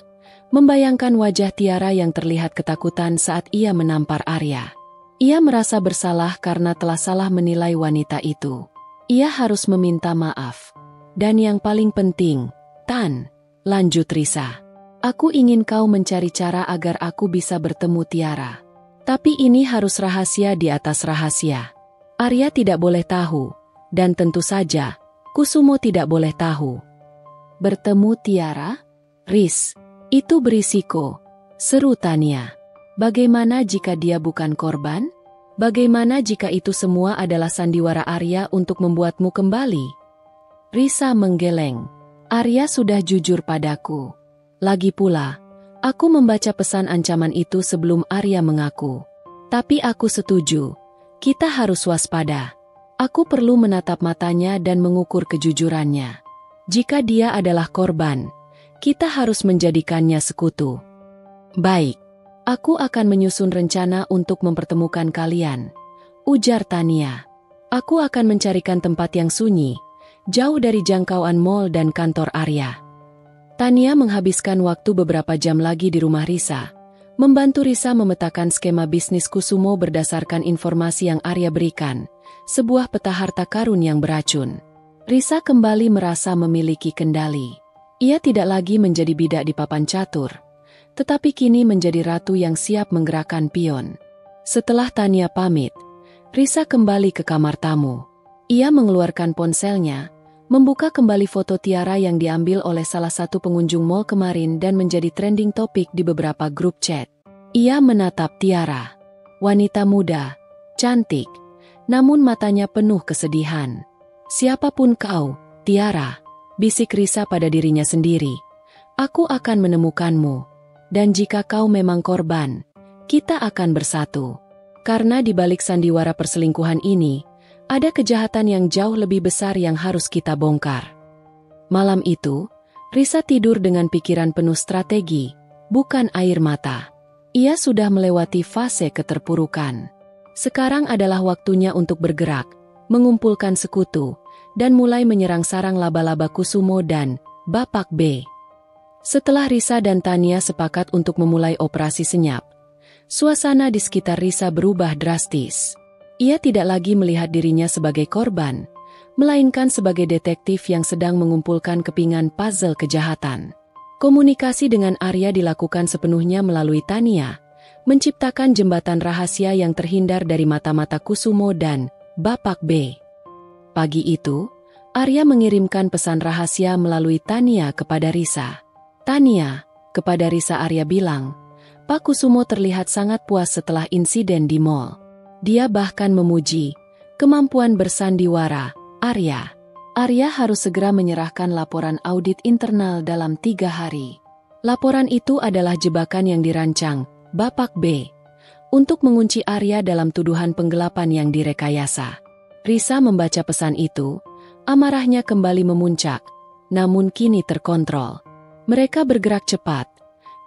Speaker 1: membayangkan wajah Tiara yang terlihat ketakutan saat ia menampar Arya. Ia merasa bersalah karena telah salah menilai wanita itu. Ia harus meminta maaf. Dan yang paling penting, Tan, lanjut Risa. Aku ingin kau mencari cara agar aku bisa bertemu Tiara. Tapi ini harus rahasia di atas rahasia. Arya tidak boleh tahu, dan tentu saja, Kusumo tidak boleh tahu. Bertemu Tiara? Riz, itu berisiko, seru Tania. Bagaimana jika dia bukan korban? Bagaimana jika itu semua adalah sandiwara Arya untuk membuatmu kembali? Risa menggeleng. Arya sudah jujur padaku. Lagi pula, aku membaca pesan ancaman itu sebelum Arya mengaku. Tapi aku setuju, kita harus waspada. Aku perlu menatap matanya dan mengukur kejujurannya. Jika dia adalah korban, kita harus menjadikannya sekutu. Baik, aku akan menyusun rencana untuk mempertemukan kalian, ujar Tania. Aku akan mencarikan tempat yang sunyi, jauh dari jangkauan mall dan kantor Arya. Tania menghabiskan waktu beberapa jam lagi di rumah Risa, membantu Risa memetakan skema bisnis Kusumo berdasarkan informasi yang Arya berikan, sebuah peta harta karun yang beracun. Risa kembali merasa memiliki kendali. Ia tidak lagi menjadi bidak di papan catur, tetapi kini menjadi ratu yang siap menggerakkan pion. Setelah Tania pamit, Risa kembali ke kamar tamu. Ia mengeluarkan ponselnya, membuka kembali foto Tiara yang diambil oleh salah satu pengunjung mall kemarin dan menjadi trending topik di beberapa grup chat. Ia menatap Tiara. Wanita muda, cantik, namun matanya penuh kesedihan. Siapapun kau, Tiara, bisik Risa pada dirinya sendiri. Aku akan menemukanmu. Dan jika kau memang korban, kita akan bersatu. Karena di balik sandiwara perselingkuhan ini, ada kejahatan yang jauh lebih besar yang harus kita bongkar. Malam itu, Risa tidur dengan pikiran penuh strategi, bukan air mata. Ia sudah melewati fase keterpurukan. Sekarang adalah waktunya untuk bergerak, mengumpulkan sekutu, dan mulai menyerang sarang laba-laba Kusumo dan Bapak B. Setelah Risa dan Tania sepakat untuk memulai operasi senyap, suasana di sekitar Risa berubah drastis. Ia tidak lagi melihat dirinya sebagai korban, melainkan sebagai detektif yang sedang mengumpulkan kepingan puzzle kejahatan. Komunikasi dengan Arya dilakukan sepenuhnya melalui Tania, menciptakan jembatan rahasia yang terhindar dari mata-mata Kusumo dan Bapak B. Pagi itu, Arya mengirimkan pesan rahasia melalui Tania kepada Risa. Tania, kepada Risa Arya bilang, Pak Kusumo terlihat sangat puas setelah insiden di mall. Dia bahkan memuji kemampuan bersandiwara Arya. Arya harus segera menyerahkan laporan audit internal dalam 3 hari. Laporan itu adalah jebakan yang dirancang Bapak B untuk mengunci Arya dalam tuduhan penggelapan yang direkayasa. Risa membaca pesan itu, amarahnya kembali memuncak, namun kini terkontrol. Mereka bergerak cepat,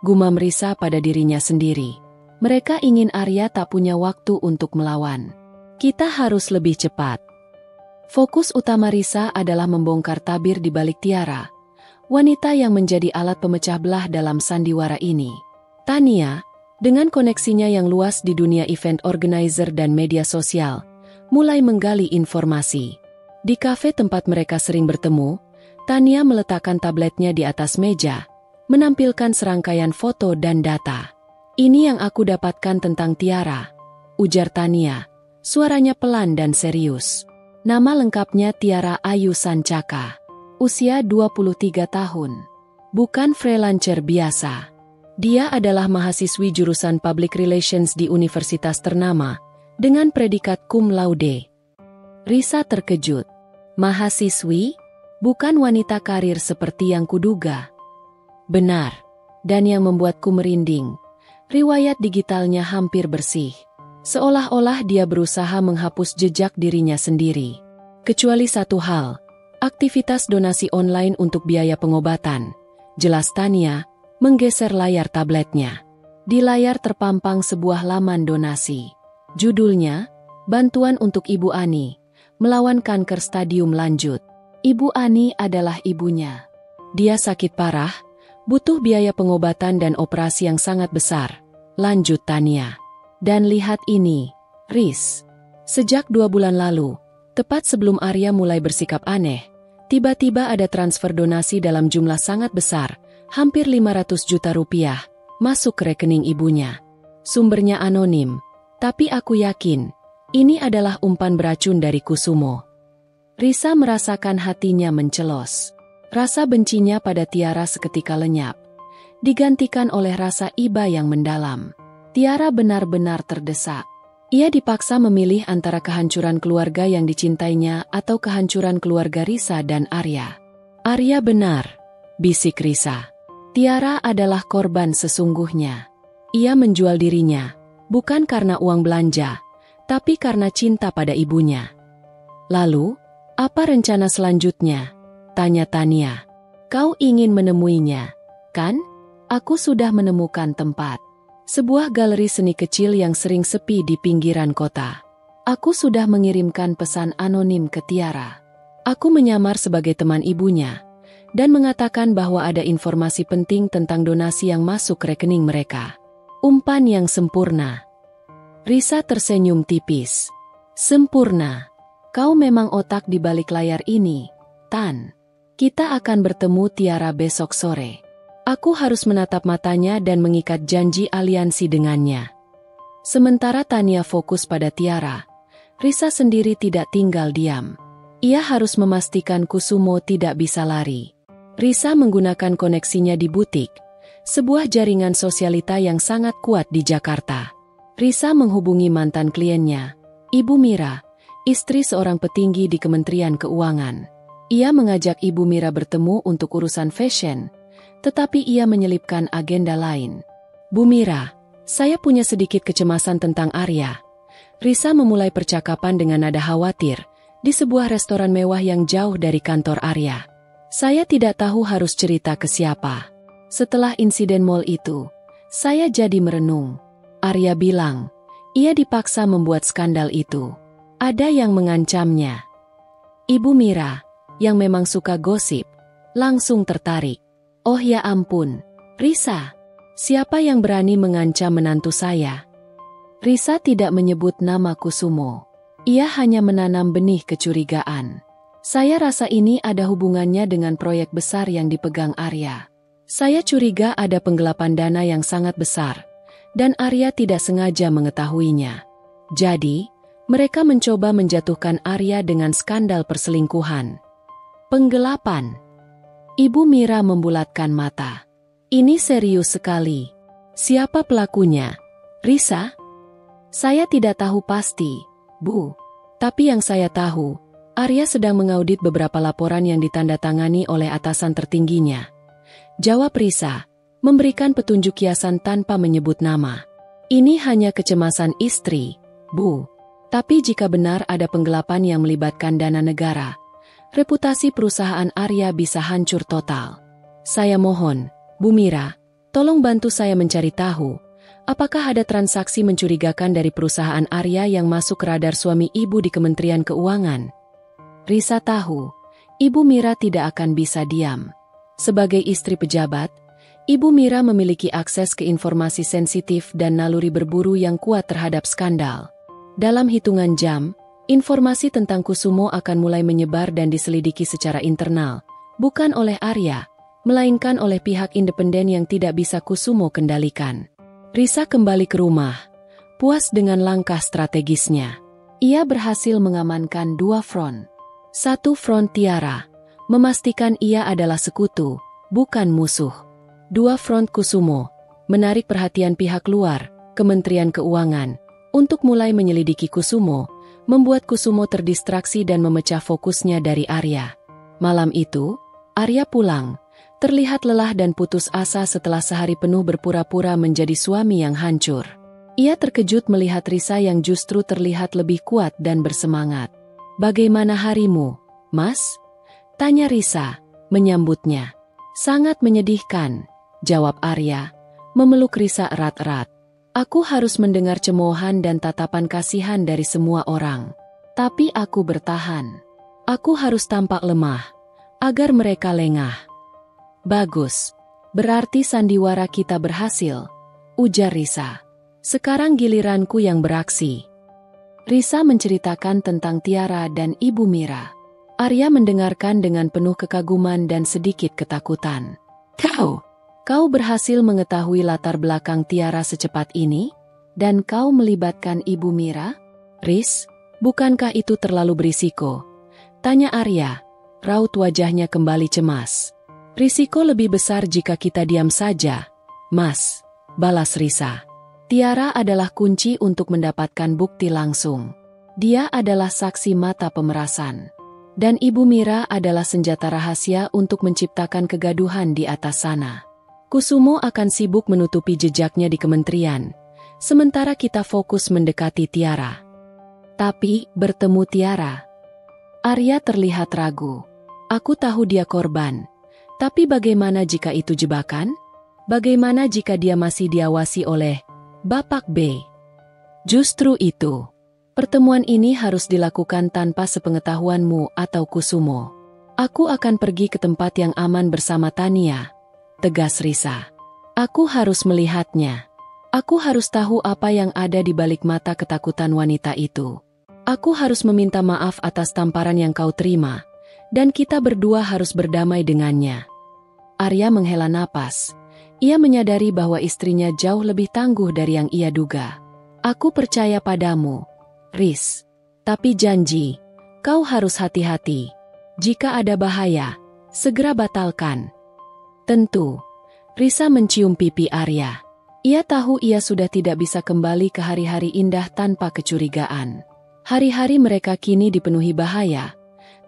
Speaker 1: gumam Risa pada dirinya sendiri. Mereka ingin Arya tak punya waktu untuk melawan. Kita harus lebih cepat. Fokus utama Risa adalah membongkar tabir di balik Tiara, wanita yang menjadi alat pemecah belah dalam sandiwara ini. Tania, dengan koneksinya yang luas di dunia event organizer dan media sosial, mulai menggali informasi. Di kafe tempat mereka sering bertemu, Tania meletakkan tabletnya di atas meja, menampilkan serangkaian foto dan data. Ini yang aku dapatkan tentang Tiara, ujar Tania, suaranya pelan dan serius. Nama lengkapnya Tiara Ayu Sancaka, usia 23 tahun. Bukan freelancer biasa. Dia adalah mahasiswi jurusan Public Relations di universitas ternama, dengan predikat cum laude. Risa terkejut. Mahasiswi? Bukan wanita karir seperti yang kuduga. Benar. Dan yang membuatku merinding, riwayat digitalnya hampir bersih. Seolah-olah dia berusaha menghapus jejak dirinya sendiri. Kecuali satu hal, aktivitas donasi online untuk biaya pengobatan, jelas Tania, menggeser layar tabletnya. Di layar terpampang sebuah laman donasi. Judulnya, Bantuan untuk Ibu Ani, melawan kanker stadium lanjut. Ibu Ani adalah ibunya. Dia sakit parah, butuh biaya pengobatan dan operasi yang sangat besar. Lanjut Tania. Dan lihat ini, Riz. Sejak 2 bulan lalu, tepat sebelum Arya mulai bersikap aneh, tiba-tiba ada transfer donasi dalam jumlah sangat besar, hampir 500 juta rupiah, masuk ke rekening ibunya. Sumbernya anonim, tapi aku yakin, ini adalah umpan beracun dari Kusumo. Risa merasakan hatinya mencelos. Rasa bencinya pada Tiara seketika lenyap, digantikan oleh rasa iba yang mendalam. Tiara benar-benar terdesak. Ia dipaksa memilih antara kehancuran keluarga yang dicintainya atau kehancuran keluarga Risa dan Arya. Arya benar, bisik Risa. Tiara adalah korban sesungguhnya. Ia menjual dirinya, bukan karena uang belanja, tapi karena cinta pada ibunya. Lalu, apa rencana selanjutnya? Tanya Tania. Kau ingin menemuinya, kan? Aku sudah menemukan tempat. Sebuah galeri seni kecil yang sering sepi di pinggiran kota. Aku sudah mengirimkan pesan anonim ke Tiara. Aku menyamar sebagai teman ibunya, dan mengatakan bahwa ada informasi penting tentang donasi yang masuk ke rekening mereka. Umpan yang sempurna. Risa tersenyum tipis. Sempurna. Kau memang otak di balik layar ini, Tan. Kita akan bertemu Tiara besok sore. Aku harus menatap matanya dan mengikat janji aliansi dengannya. Sementara Tania fokus pada Tiara, Risa sendiri tidak tinggal diam. Ia harus memastikan Kusumo tidak bisa lari. Risa menggunakan koneksinya di butik, sebuah jaringan sosialita yang sangat kuat di Jakarta. Risa menghubungi mantan kliennya, Ibu Mira, istri seorang petinggi di Kementerian Keuangan. Ia mengajak Ibu Mira bertemu untuk urusan fashion, tetapi ia menyelipkan agenda lain. Bu Mira, saya punya sedikit kecemasan tentang Arya. Risa memulai percakapan dengan nada khawatir, di sebuah restoran mewah yang jauh dari kantor Arya. Saya tidak tahu harus cerita ke siapa. Setelah insiden mall itu, saya jadi merenung. Arya bilang, ia dipaksa membuat skandal itu. Ada yang mengancamnya. Ibu Mira, yang memang suka gosip, langsung tertarik. Oh ya ampun, Risa, siapa yang berani mengancam menantu saya? Risa tidak menyebut nama Kusumo. Ia hanya menanam benih kecurigaan. Saya rasa ini ada hubungannya dengan proyek besar yang dipegang Arya. Saya curiga ada penggelapan dana yang sangat besar, dan Arya tidak sengaja mengetahuinya. Jadi, mereka mencoba menjatuhkan Arya dengan skandal perselingkuhan. Penggelapan. Ibu Mira membulatkan mata. Ini serius sekali. Siapa pelakunya? Risa? Saya tidak tahu pasti, Bu. Tapi yang saya tahu, Arya sedang mengaudit beberapa laporan yang ditandatangani oleh atasan tertingginya. Jawab Risa, memberikan petunjuk kiasan tanpa menyebut nama. Ini hanya kecemasan istri, Bu. Tapi jika benar ada penggelapan yang melibatkan dana negara, reputasi perusahaan Arya bisa hancur total. Saya mohon, Bu Mira, tolong bantu saya mencari tahu, apakah ada transaksi mencurigakan dari perusahaan Arya yang masuk ke radar suami ibu di Kementerian Keuangan. Risa tahu, Ibu Mira tidak akan bisa diam. Sebagai istri pejabat, Ibu Mira memiliki akses ke informasi sensitif dan naluri berburu yang kuat terhadap skandal. Dalam hitungan jam, informasi tentang Kusumo akan mulai menyebar dan diselidiki secara internal, bukan oleh Arya, melainkan oleh pihak independen yang tidak bisa Kusumo kendalikan. Risa kembali ke rumah, puas dengan langkah strategisnya. Ia berhasil mengamankan 2 front. 1 front Tiara, memastikan ia adalah sekutu, bukan musuh. 2 front Kusumo, menarik perhatian pihak luar, Kementerian Keuangan, untuk mulai menyelidiki Kusumo, membuat Kusumo terdistraksi dan memecah fokusnya dari Arya. Malam itu, Arya pulang, terlihat lelah dan putus asa setelah sehari penuh berpura-pura menjadi suami yang hancur. Ia terkejut melihat Risa yang justru terlihat lebih kuat dan bersemangat. Bagaimana harimu, Mas? Tanya Risa, menyambutnya. Sangat menyedihkan, jawab Arya, memeluk Risa erat-erat. Aku harus mendengar cemoohan dan tatapan kasihan dari semua orang. Tapi aku bertahan. Aku harus tampak lemah, agar mereka lengah. Bagus. Berarti sandiwara kita berhasil, ujar Risa. Sekarang giliranku yang beraksi. Risa menceritakan tentang Tiara dan Ibu Mira. Arya mendengarkan dengan penuh kekaguman dan sedikit ketakutan. Kau berhasil mengetahui latar belakang Tiara secepat ini? Dan kau melibatkan Ibu Mira? Riz, bukankah itu terlalu berisiko? Tanya Arya, raut wajahnya kembali cemas. Risiko lebih besar jika kita diam saja, Mas, balas Risa. Tiara adalah kunci untuk mendapatkan bukti langsung. Dia adalah saksi mata pemerasan. Dan Ibu Mira adalah senjata rahasia untuk menciptakan kegaduhan di atas sana. Kusumo akan sibuk menutupi jejaknya di kementerian, sementara kita fokus mendekati Tiara. Tapi, bertemu Tiara. Arya terlihat ragu. Aku tahu dia korban. Tapi bagaimana jika itu jebakan? Bagaimana jika dia masih diawasi oleh Bapak B? Justru itu. Pertemuan ini harus dilakukan tanpa sepengetahuanmu atau Kusumo. Aku akan pergi ke tempat yang aman bersama Tania, tegas Risa. Aku harus melihatnya. Aku harus tahu apa yang ada di balik mata ketakutan wanita itu. Aku harus meminta maaf atas tamparan yang kau terima, dan kita berdua harus berdamai dengannya. Arya menghela napas. Ia menyadari bahwa istrinya jauh lebih tangguh dari yang ia duga. Aku percaya padamu, Riz. Tapi janji, kau harus hati-hati. Jika ada bahaya, segera batalkan. Tentu. Risa mencium pipi Arya. Ia tahu ia sudah tidak bisa kembali ke hari-hari indah tanpa kecurigaan. Hari-hari mereka kini dipenuhi bahaya,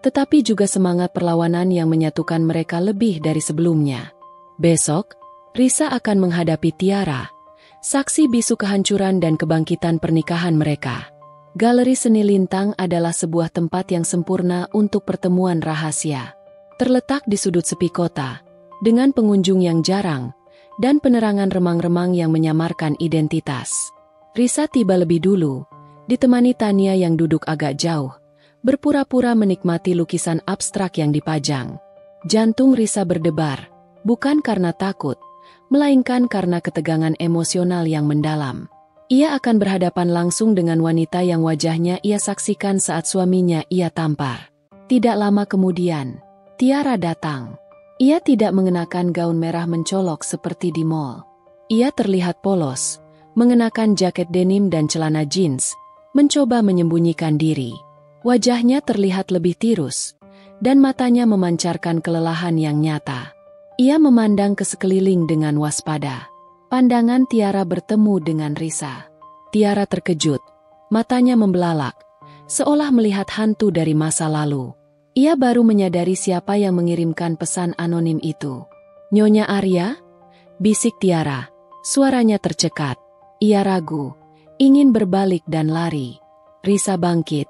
Speaker 1: tetapi juga semangat perlawanan yang menyatukan mereka lebih dari sebelumnya. Besok, Risa akan menghadapi Tiara, saksi bisu kehancuran dan kebangkitan pernikahan mereka. Galeri Seni Lintang adalah sebuah tempat yang sempurna untuk pertemuan rahasia. Terletak di sudut sepi kota, dengan pengunjung yang jarang, dan penerangan remang-remang yang menyamarkan identitas. Risa tiba lebih dulu, ditemani Tania yang duduk agak jauh, berpura-pura menikmati lukisan abstrak yang dipajang. Jantung Risa berdebar, bukan karena takut, melainkan karena ketegangan emosional yang mendalam. Ia akan berhadapan langsung dengan wanita yang wajahnya ia saksikan saat suaminya ia tampar. Tidak lama kemudian, Tiara datang. Ia tidak mengenakan gaun merah mencolok seperti di mall. Ia terlihat polos, mengenakan jaket denim dan celana jeans, mencoba menyembunyikan diri. Wajahnya terlihat lebih tirus, dan matanya memancarkan kelelahan yang nyata. Ia memandang ke sekeliling dengan waspada. Pandangan Tiara bertemu dengan Risa. Tiara terkejut, matanya membelalak, seolah melihat hantu dari masa lalu. Ia baru menyadari siapa yang mengirimkan pesan anonim itu. Nyonya Arya? Bisik Tiara, suaranya tercekat. Ia ragu, ingin berbalik dan lari. Risa bangkit.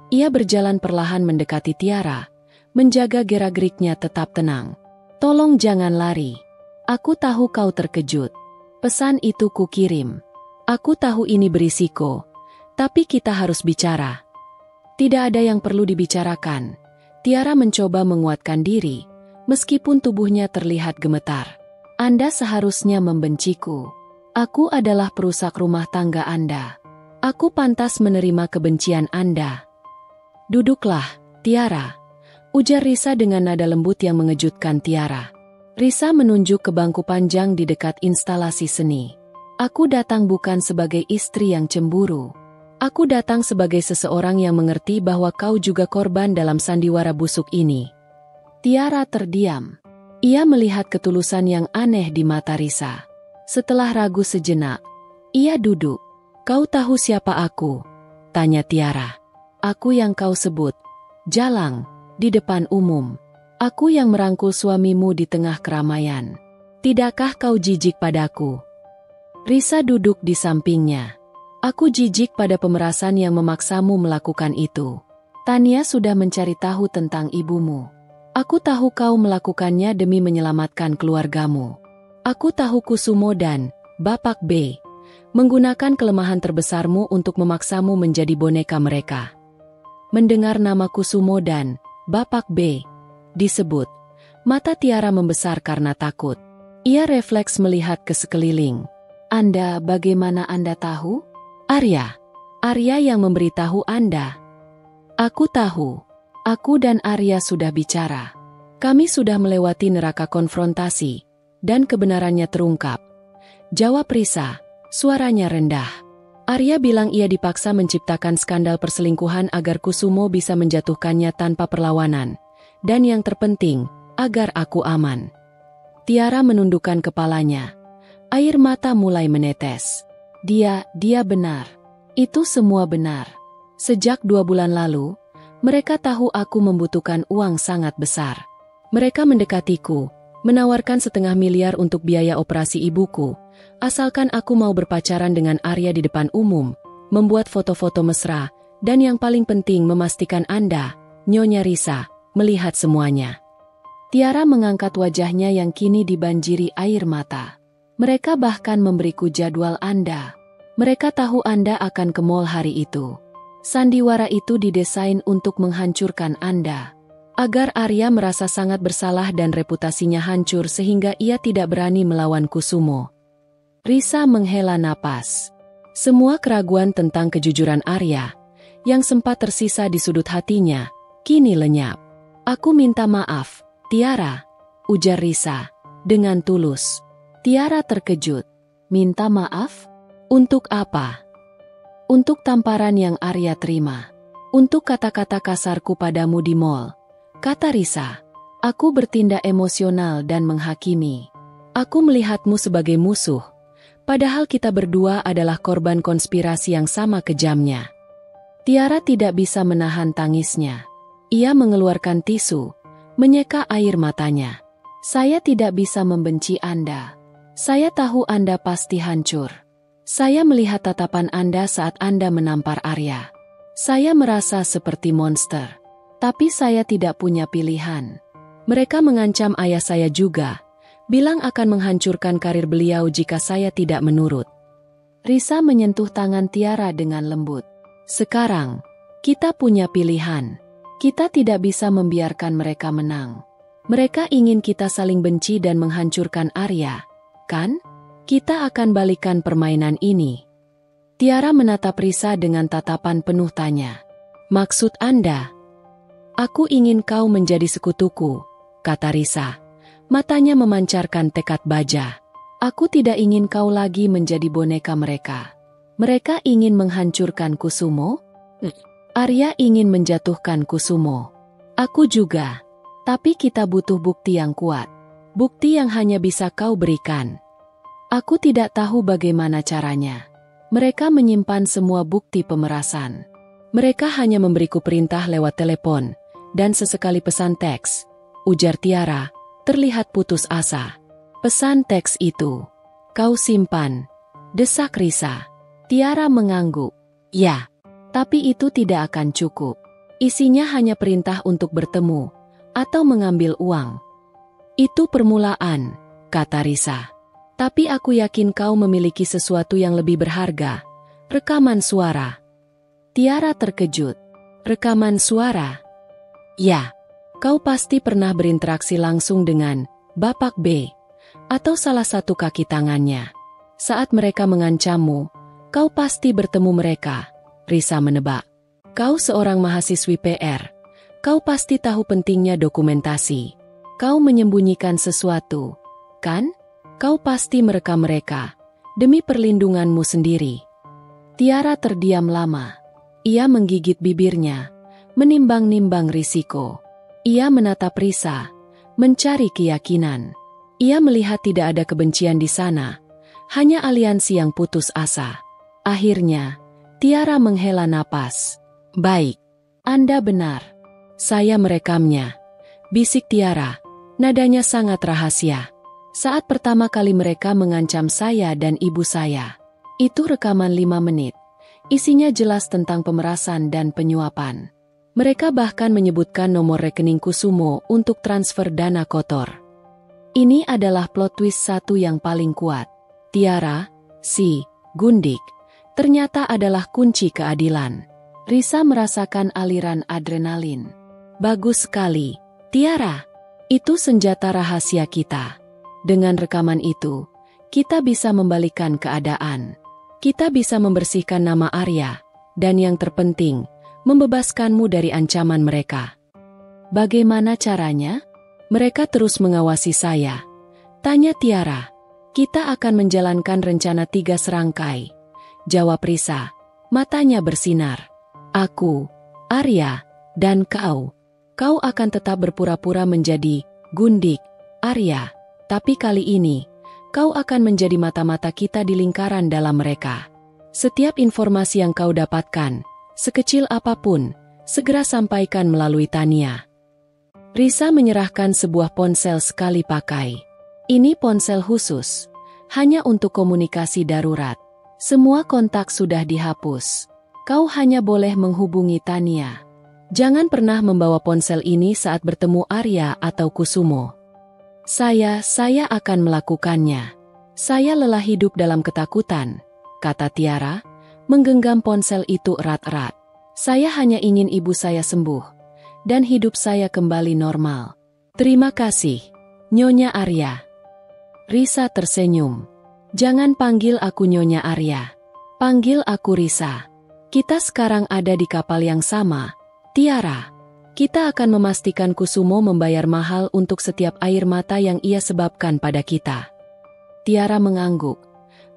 Speaker 1: Ia berjalan perlahan mendekati Tiara, menjaga gerak-geriknya tetap tenang. Tolong jangan lari. Aku tahu kau terkejut. Pesan itu kukirim. Aku tahu ini berisiko, tapi kita harus bicara. Tidak ada yang perlu dibicarakan. Tiara mencoba menguatkan diri, meskipun tubuhnya terlihat gemetar. Anda seharusnya membenciku. Aku adalah perusak rumah tangga Anda. Aku pantas menerima kebencian Anda. Duduklah, Tiara, ujar Risa dengan nada lembut yang mengejutkan Tiara. Risa menunjuk ke bangku panjang di dekat instalasi seni. Aku datang bukan sebagai istri yang cemburu. Aku datang sebagai seseorang yang mengerti bahwa kau juga korban dalam sandiwara busuk ini. Tiara terdiam. Ia melihat ketulusan yang aneh di mata Risa. Setelah ragu sejenak, ia duduk. Kau tahu siapa aku? Tanya Tiara. Aku yang kau sebut jalang di depan umum. Aku yang merangkul suamimu di tengah keramaian. Tidakkah kau jijik padaku? Risa duduk di sampingnya. Aku jijik pada pemerasan yang memaksamu melakukan itu. Tania sudah mencari tahu tentang ibumu. Aku tahu kau melakukannya demi menyelamatkan keluargamu. Aku tahu Kusumo dan Bapak B menggunakan kelemahan terbesarmu untuk memaksamu menjadi boneka mereka. Mendengar nama Kusumo dan Bapak B disebut, mata Tiara membesar karena takut. Ia refleks melihat ke sekeliling. Anda, bagaimana Anda tahu? Arya yang memberitahu Anda. Aku tahu. Aku dan Arya sudah bicara. Kami sudah melewati neraka konfrontasi, dan kebenarannya terungkap. Jawab Risa, suaranya rendah. Arya bilang ia dipaksa menciptakan skandal perselingkuhan agar Kusumo bisa menjatuhkannya tanpa perlawanan. Dan yang terpenting, agar aku aman. Tiara menundukkan kepalanya. Air mata mulai menetes. Dia benar. Itu semua benar. Sejak 2 bulan lalu, mereka tahu aku membutuhkan uang sangat besar. Mereka mendekatiku, menawarkan 500 miliar untuk biaya operasi ibuku, asalkan aku mau berpacaran dengan Arya di depan umum, membuat foto-foto mesra, dan yang paling penting memastikan Anda, Nyonya Risa, melihat semuanya. Tiara mengangkat wajahnya yang kini dibanjiri air mata. Mereka bahkan memberiku jadwal Anda. Mereka tahu Anda akan ke mall hari itu. Sandiwara itu didesain untuk menghancurkan Anda. Agar Arya merasa sangat bersalah dan reputasinya hancur sehingga ia tidak berani melawan Kusumo. Risa menghela napas. Semua keraguan tentang kejujuran Arya, yang sempat tersisa di sudut hatinya, kini lenyap. Aku minta maaf, Tiara, ujar Risa, dengan tulus. Tiara terkejut. Minta maaf? Untuk apa? Untuk tamparan yang Arya terima. Untuk kata-kata kasarku padamu di mall. Kata Risa. Aku bertindak emosional dan menghakimi. Aku melihatmu sebagai musuh. Padahal kita berdua adalah korban konspirasi yang sama kejamnya. Tiara tidak bisa menahan tangisnya. Ia mengeluarkan tisu, menyeka air matanya. Saya tidak bisa membenci Anda. Saya tahu Anda pasti hancur. Saya melihat tatapan Anda saat Anda menampar Arya. Saya merasa seperti monster. Tapi saya tidak punya pilihan. Mereka mengancam ayah saya juga. Bilang akan menghancurkan karir beliau jika saya tidak menurut. Risa menyentuh tangan Tiara dengan lembut. Sekarang, kita punya pilihan. Kita tidak bisa membiarkan mereka menang. Mereka ingin kita saling benci dan menghancurkan Arya, kan? Kita akan balikan permainan ini. Tiara menatap Risa dengan tatapan penuh tanya. Maksud Anda? Aku ingin kau menjadi sekutuku, kata Risa. Matanya memancarkan tekad baja. Aku tidak ingin kau lagi menjadi boneka mereka. Mereka ingin menghancurkan Kusumo? Arya ingin menjatuhkan Kusumo. Aku juga. Tapi kita butuh bukti yang kuat. Bukti yang hanya bisa kau berikan. Aku tidak tahu bagaimana caranya. Mereka menyimpan semua bukti pemerasan. Mereka hanya memberiku perintah lewat telepon, dan sesekali pesan teks, ujar Tiara, terlihat putus asa. Pesan teks itu, kau simpan, desak Risa. Tiara mengangguk. Ya, tapi itu tidak akan cukup. Isinya hanya perintah untuk bertemu, atau mengambil uang. Itu permulaan, kata Risa. Tapi aku yakin kau memiliki sesuatu yang lebih berharga. Rekaman suara. Tiara terkejut. Rekaman suara? Ya, kau pasti pernah berinteraksi langsung dengan Bapak B atau salah satu kaki tangannya. Saat mereka mengancammu, kau pasti bertemu mereka. Risa menebak. Kau seorang mahasiswi PR. Kau pasti tahu pentingnya dokumentasi. Kau menyembunyikan sesuatu, kan? Kau pasti merekam mereka, demi perlindunganmu sendiri. Tiara terdiam lama. Ia menggigit bibirnya, menimbang-nimbang risiko. Ia menatap Risa, mencari keyakinan. Ia melihat tidak ada kebencian di sana, hanya aliansi yang putus asa. Akhirnya, Tiara menghela napas. Baik, Anda benar. Saya merekamnya. Bisik Tiara, nadanya sangat rahasia. Saat pertama kali mereka mengancam saya dan ibu saya. Itu rekaman 5 menit. Isinya jelas tentang pemerasan dan penyuapan. Mereka bahkan menyebutkan nomor rekening Kusumo untuk transfer dana kotor. Ini adalah plot twist satu yang paling kuat. Tiara, si Gundik, ternyata adalah kunci keadilan. Risa merasakan aliran adrenalin. Bagus sekali, Tiara. Itu senjata rahasia kita. Dengan rekaman itu, kita bisa membalikan keadaan. Kita bisa membersihkan nama Arya, dan yang terpenting, membebaskanmu dari ancaman mereka. Bagaimana caranya? Mereka terus mengawasi saya. Tanya Tiara. Kita akan menjalankan rencana 3 serangkai. Jawab Risa. Matanya bersinar. Aku, Arya, dan kau. Kau akan tetap berpura-pura menjadi Gundik, Arya. Tapi kali ini, kau akan menjadi mata-mata kita di lingkaran dalam mereka. Setiap informasi yang kau dapatkan, sekecil apapun, segera sampaikan melalui Tania. Risa menyerahkan sebuah ponsel sekali pakai. Ini ponsel khusus, hanya untuk komunikasi darurat. Semua kontak sudah dihapus. Kau hanya boleh menghubungi Tania. Jangan pernah membawa ponsel ini saat bertemu Arya atau Kusumo. Saya akan melakukannya. Saya lelah hidup dalam ketakutan, kata Tiara, menggenggam ponsel itu erat-erat. Saya hanya ingin ibu saya sembuh, dan hidup saya kembali normal. Terima kasih, Nyonya Arya. Risa tersenyum. Jangan panggil aku Nyonya Arya. Panggil aku Risa. Kita sekarang ada di kapal yang sama, Tiara. Kita akan memastikan Kusumo membayar mahal untuk setiap air mata yang ia sebabkan pada kita. Tiara mengangguk.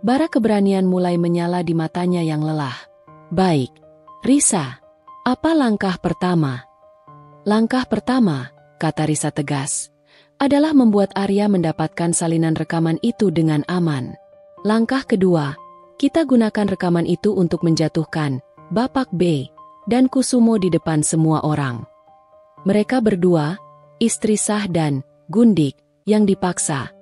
Speaker 1: Bara keberanian mulai menyala di matanya yang lelah. Baik, Risa. Apa langkah pertama? Langkah pertama, kata Risa tegas, adalah membuat Arya mendapatkan salinan rekaman itu dengan aman. Langkah kedua, kita gunakan rekaman itu untuk menjatuhkan Bapak B dan Kusumo di depan semua orang. Mereka berdua, istri sah dan Gundik, yang dipaksa,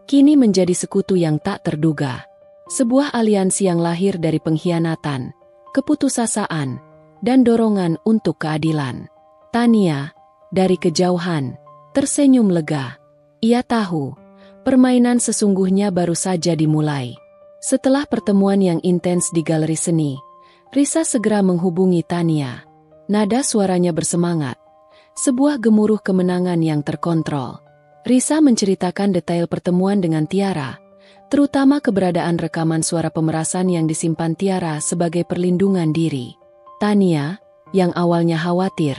Speaker 1: kini menjadi sekutu yang tak terduga. Sebuah aliansi yang lahir dari pengkhianatan, keputusasaan, dan dorongan untuk keadilan. Tania, dari kejauhan, tersenyum lega. Ia tahu, permainan sesungguhnya baru saja dimulai. Setelah pertemuan yang intens di galeri seni, Risa segera menghubungi Tania. Nada suaranya bersemangat. Sebuah gemuruh kemenangan yang terkontrol. Risa menceritakan detail pertemuan dengan Tiara, terutama keberadaan rekaman suara pemerasan yang disimpan Tiara sebagai perlindungan diri. Tania, yang awalnya khawatir,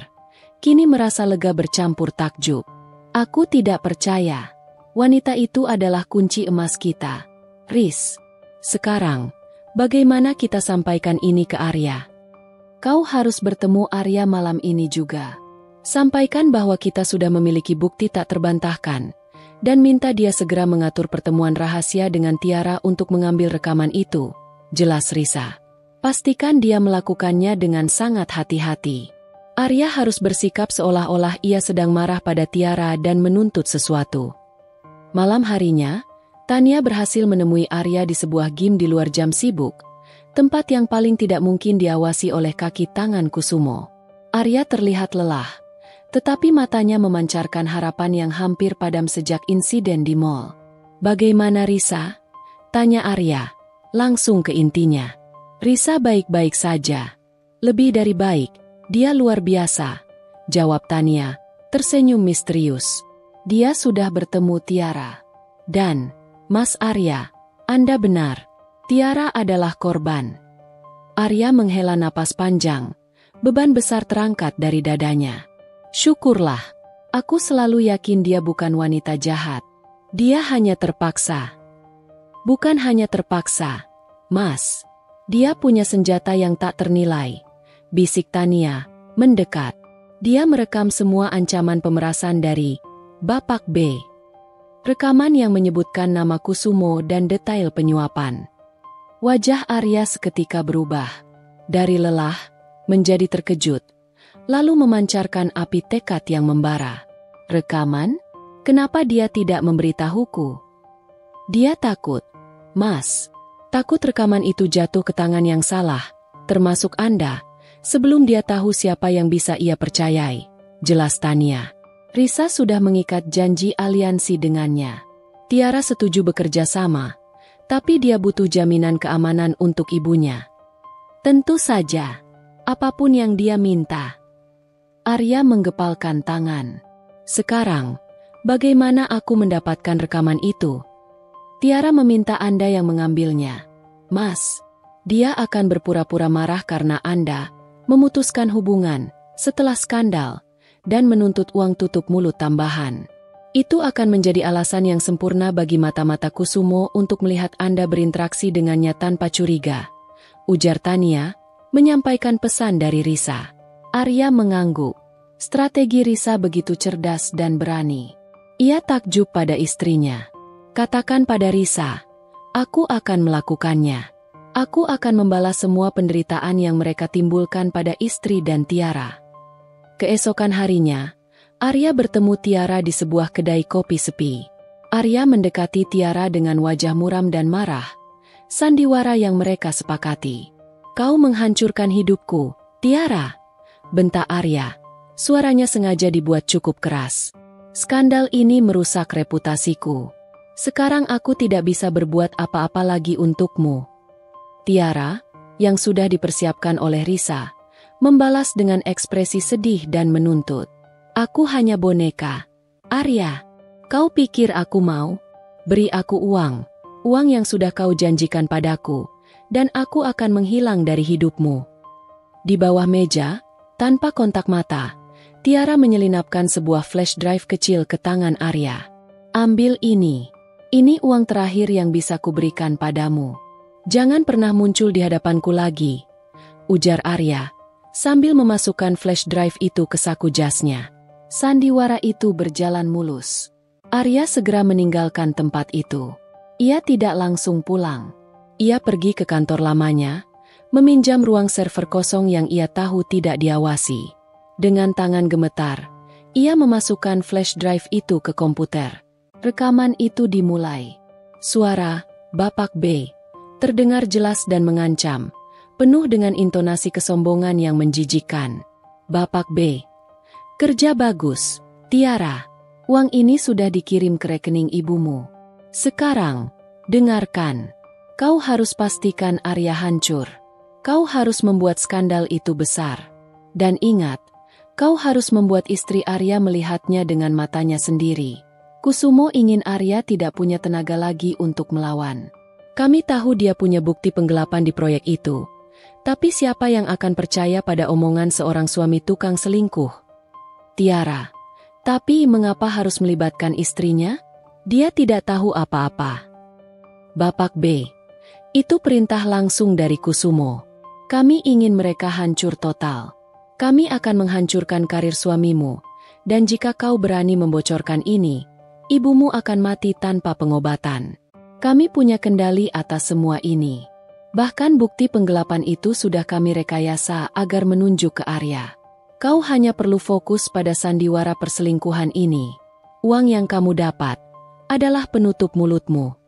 Speaker 1: kini merasa lega bercampur takjub. Aku tidak percaya. Wanita itu adalah kunci emas kita. Riz, sekarang, bagaimana kita sampaikan ini ke Arya? Kau harus bertemu Arya malam ini juga. Sampaikan bahwa kita sudah memiliki bukti tak terbantahkan, dan minta dia segera mengatur pertemuan rahasia dengan Tiara untuk mengambil rekaman itu. Jelas Risa. Pastikan dia melakukannya dengan sangat hati-hati. Arya harus bersikap seolah-olah ia sedang marah pada Tiara dan menuntut sesuatu. Malam harinya, Tania berhasil menemui Arya di sebuah gym di luar jam sibuk, tempat yang paling tidak mungkin diawasi oleh kaki tangan Kusumo. Arya terlihat lelah, tetapi matanya memancarkan harapan yang hampir padam sejak insiden di mall. Bagaimana Risa? Tanya Arya, langsung ke intinya. Risa baik-baik saja. Lebih dari baik, dia luar biasa, jawab Tania, tersenyum misterius. Dia sudah bertemu Tiara. Dan, Mas Arya, Anda benar, Tiara adalah korban. Arya menghela napas panjang, beban besar terangkat dari dadanya. Syukurlah, aku selalu yakin dia bukan wanita jahat. Dia hanya terpaksa. Bukan hanya terpaksa, Mas. Dia punya senjata yang tak ternilai. Bisik Tania, mendekat. Dia merekam semua ancaman pemerasan dari Bapak B. Rekaman yang menyebutkan nama Kusumo dan detail penyuapan. Wajah Arya seketika berubah. Dari lelah, menjadi terkejut. Lalu memancarkan api tekad yang membara. Rekaman? Kenapa dia tidak memberitahuku? Dia takut. Mas, takut rekaman itu jatuh ke tangan yang salah, termasuk Anda, Sebelum dia tahu siapa yang bisa ia percayai, jelas Tania. Risa sudah mengikat janji aliansi dengannya. Tiara setuju bekerja sama, tapi dia butuh jaminan keamanan untuk ibunya. Tentu saja, apapun yang dia minta. Arya menggepalkan tangan. Sekarang, bagaimana aku mendapatkan rekaman itu? Tiara meminta Anda yang mengambilnya. Mas, dia akan berpura-pura marah karena Anda memutuskan hubungan setelah skandal dan menuntut uang tutup mulut tambahan. Itu akan menjadi alasan yang sempurna bagi mata-mata Kusumo untuk melihat Anda berinteraksi dengannya tanpa curiga. Ujar Tania, menyampaikan pesan dari Risa. Arya mengangguk. Strategi Risa begitu cerdas dan berani. Ia takjub pada istrinya. Katakan pada Risa, aku akan melakukannya. Aku akan membalas semua penderitaan yang mereka timbulkan pada istri dan Tiara. Keesokan harinya, Arya bertemu Tiara di sebuah kedai kopi sepi. Arya mendekati Tiara dengan wajah muram dan marah. Sandiwara yang mereka sepakati. Kau menghancurkan hidupku, Tiara. Bentak Arya. Suaranya sengaja dibuat cukup keras. Skandal ini merusak reputasiku. Sekarang aku tidak bisa berbuat apa-apa lagi untukmu. Tiara, yang sudah dipersiapkan oleh Risa, membalas dengan ekspresi sedih dan menuntut. Aku hanya boneka. Arya, kau pikir aku mau? Beri aku uang. Uang yang sudah kau janjikan padaku, dan aku akan menghilang dari hidupmu. Di bawah meja, tanpa kontak mata, Tiara menyelinapkan sebuah flash drive kecil ke tangan Arya. Ambil ini. Ini uang terakhir yang bisa kuberikan padamu. Jangan pernah muncul di hadapanku lagi, ujar Arya, sambil memasukkan flash drive itu ke saku jasnya. Sandiwara itu berjalan mulus. Arya segera meninggalkan tempat itu. Ia tidak langsung pulang. Ia pergi ke kantor lamanya, meminjam ruang server kosong yang ia tahu tidak diawasi. Dengan tangan gemetar, ia memasukkan flash drive itu ke komputer. Rekaman itu dimulai. Suara Bapak B terdengar jelas dan mengancam, penuh dengan intonasi kesombongan yang menjijikkan. Bapak B, kerja bagus, Tiara. Uang ini sudah dikirim ke rekening ibumu. Sekarang, dengarkan. Kau harus pastikan Arya hancur. Kau harus membuat skandal itu besar. Dan ingat, kau harus membuat istri Arya melihatnya dengan matanya sendiri. Kusumo ingin Arya tidak punya tenaga lagi untuk melawan. Kami tahu dia punya bukti penggelapan di proyek itu. Tapi siapa yang akan percaya pada omongan seorang suami tukang selingkuh? Tiara. Tapi mengapa harus melibatkan istrinya? Dia tidak tahu apa-apa. Bapak B. Itu perintah langsung dari Kusumo. Kami ingin mereka hancur total. Kami akan menghancurkan karir suamimu. Dan jika kau berani membocorkan ini, ibumu akan mati tanpa pengobatan. Kami punya kendali atas semua ini. Bahkan bukti penggelapan itu sudah kami rekayasa agar menunjuk ke Arya. Kau hanya perlu fokus pada sandiwara perselingkuhan ini. Uang yang kamu dapat adalah penutup mulutmu.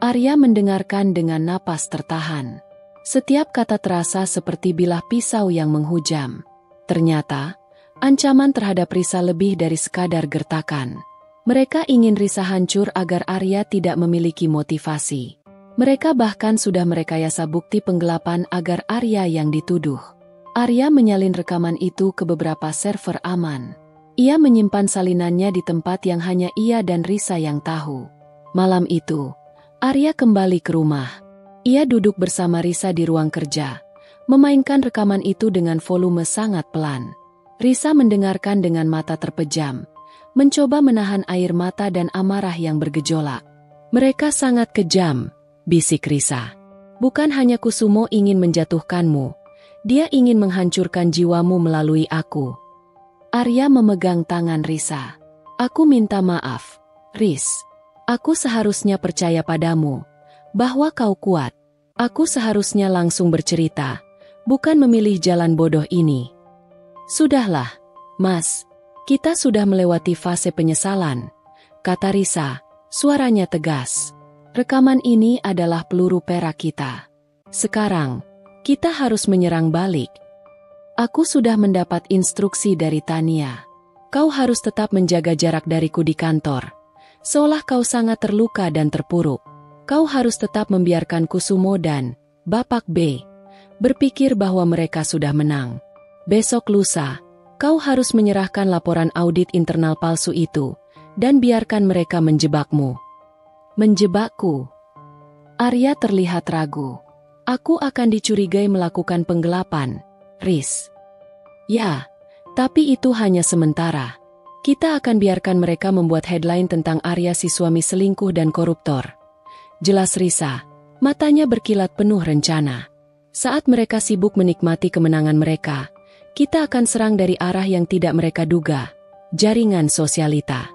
Speaker 1: Arya mendengarkan dengan napas tertahan. Setiap kata terasa seperti bilah pisau yang menghujam. Ternyata, ancaman terhadap Risa lebih dari sekadar gertakan. Mereka ingin Risa hancur agar Arya tidak memiliki motivasi. Mereka bahkan sudah merekayasa bukti penggelapan agar Arya yang dituduh. Arya menyalin rekaman itu ke beberapa server aman. Ia menyimpan salinannya di tempat yang hanya ia dan Risa yang tahu. Malam itu, Arya kembali ke rumah. Ia duduk bersama Risa di ruang kerja, memainkan rekaman itu dengan volume sangat pelan. Risa mendengarkan dengan mata terpejam, mencoba menahan air mata dan amarah yang bergejolak. Mereka sangat kejam, bisik Risa. Bukan hanya Kusumo ingin menjatuhkanmu, dia ingin menghancurkan jiwamu melalui aku. Arya memegang tangan Risa. Aku minta maaf, Riz. Aku seharusnya percaya padamu, bahwa kau kuat. Aku seharusnya langsung bercerita, bukan memilih jalan bodoh ini. Sudahlah, Mas. Kita sudah melewati fase penyesalan, kata Risa, suaranya tegas. Rekaman ini adalah peluru perak kita. Sekarang, kita harus menyerang balik. Aku sudah mendapat instruksi dari Tania. Kau harus tetap menjaga jarak dariku di kantor. Seolah kau sangat terluka dan terpuruk. Kau harus tetap membiarkan Kusumo dan Bapak B berpikir bahwa mereka sudah menang. Besok lusa, kau harus menyerahkan laporan audit internal palsu itu, dan biarkan mereka menjebakmu. Menjebakku? Arya terlihat ragu. Aku akan dicurigai melakukan penggelapan, Riz. Ya, tapi itu hanya sementara. Kita akan biarkan mereka membuat headline tentang Arya si suami selingkuh dan koruptor. Jelas Risa, matanya berkilat penuh rencana. Saat mereka sibuk menikmati kemenangan mereka, kita akan serang dari arah yang tidak mereka duga, jaringan sosialita.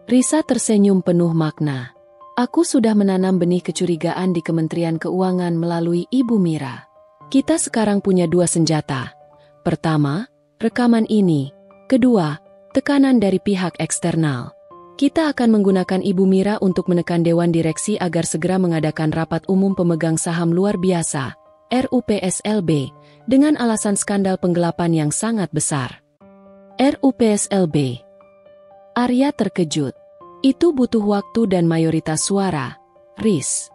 Speaker 1: Risa tersenyum penuh makna. Aku sudah menanam benih kecurigaan di Kementerian Keuangan melalui Ibu Mira. Kita sekarang punya 2 senjata. Pertama, rekaman ini. Kedua, tekanan dari pihak eksternal. Kita akan menggunakan Ibu Mira untuk menekan Dewan Direksi agar segera mengadakan rapat umum pemegang saham luar biasa, RUPSLB, dengan alasan skandal penggelapan yang sangat besar. RUPSLB. Arya terkejut. Itu butuh waktu dan mayoritas suara, Riz.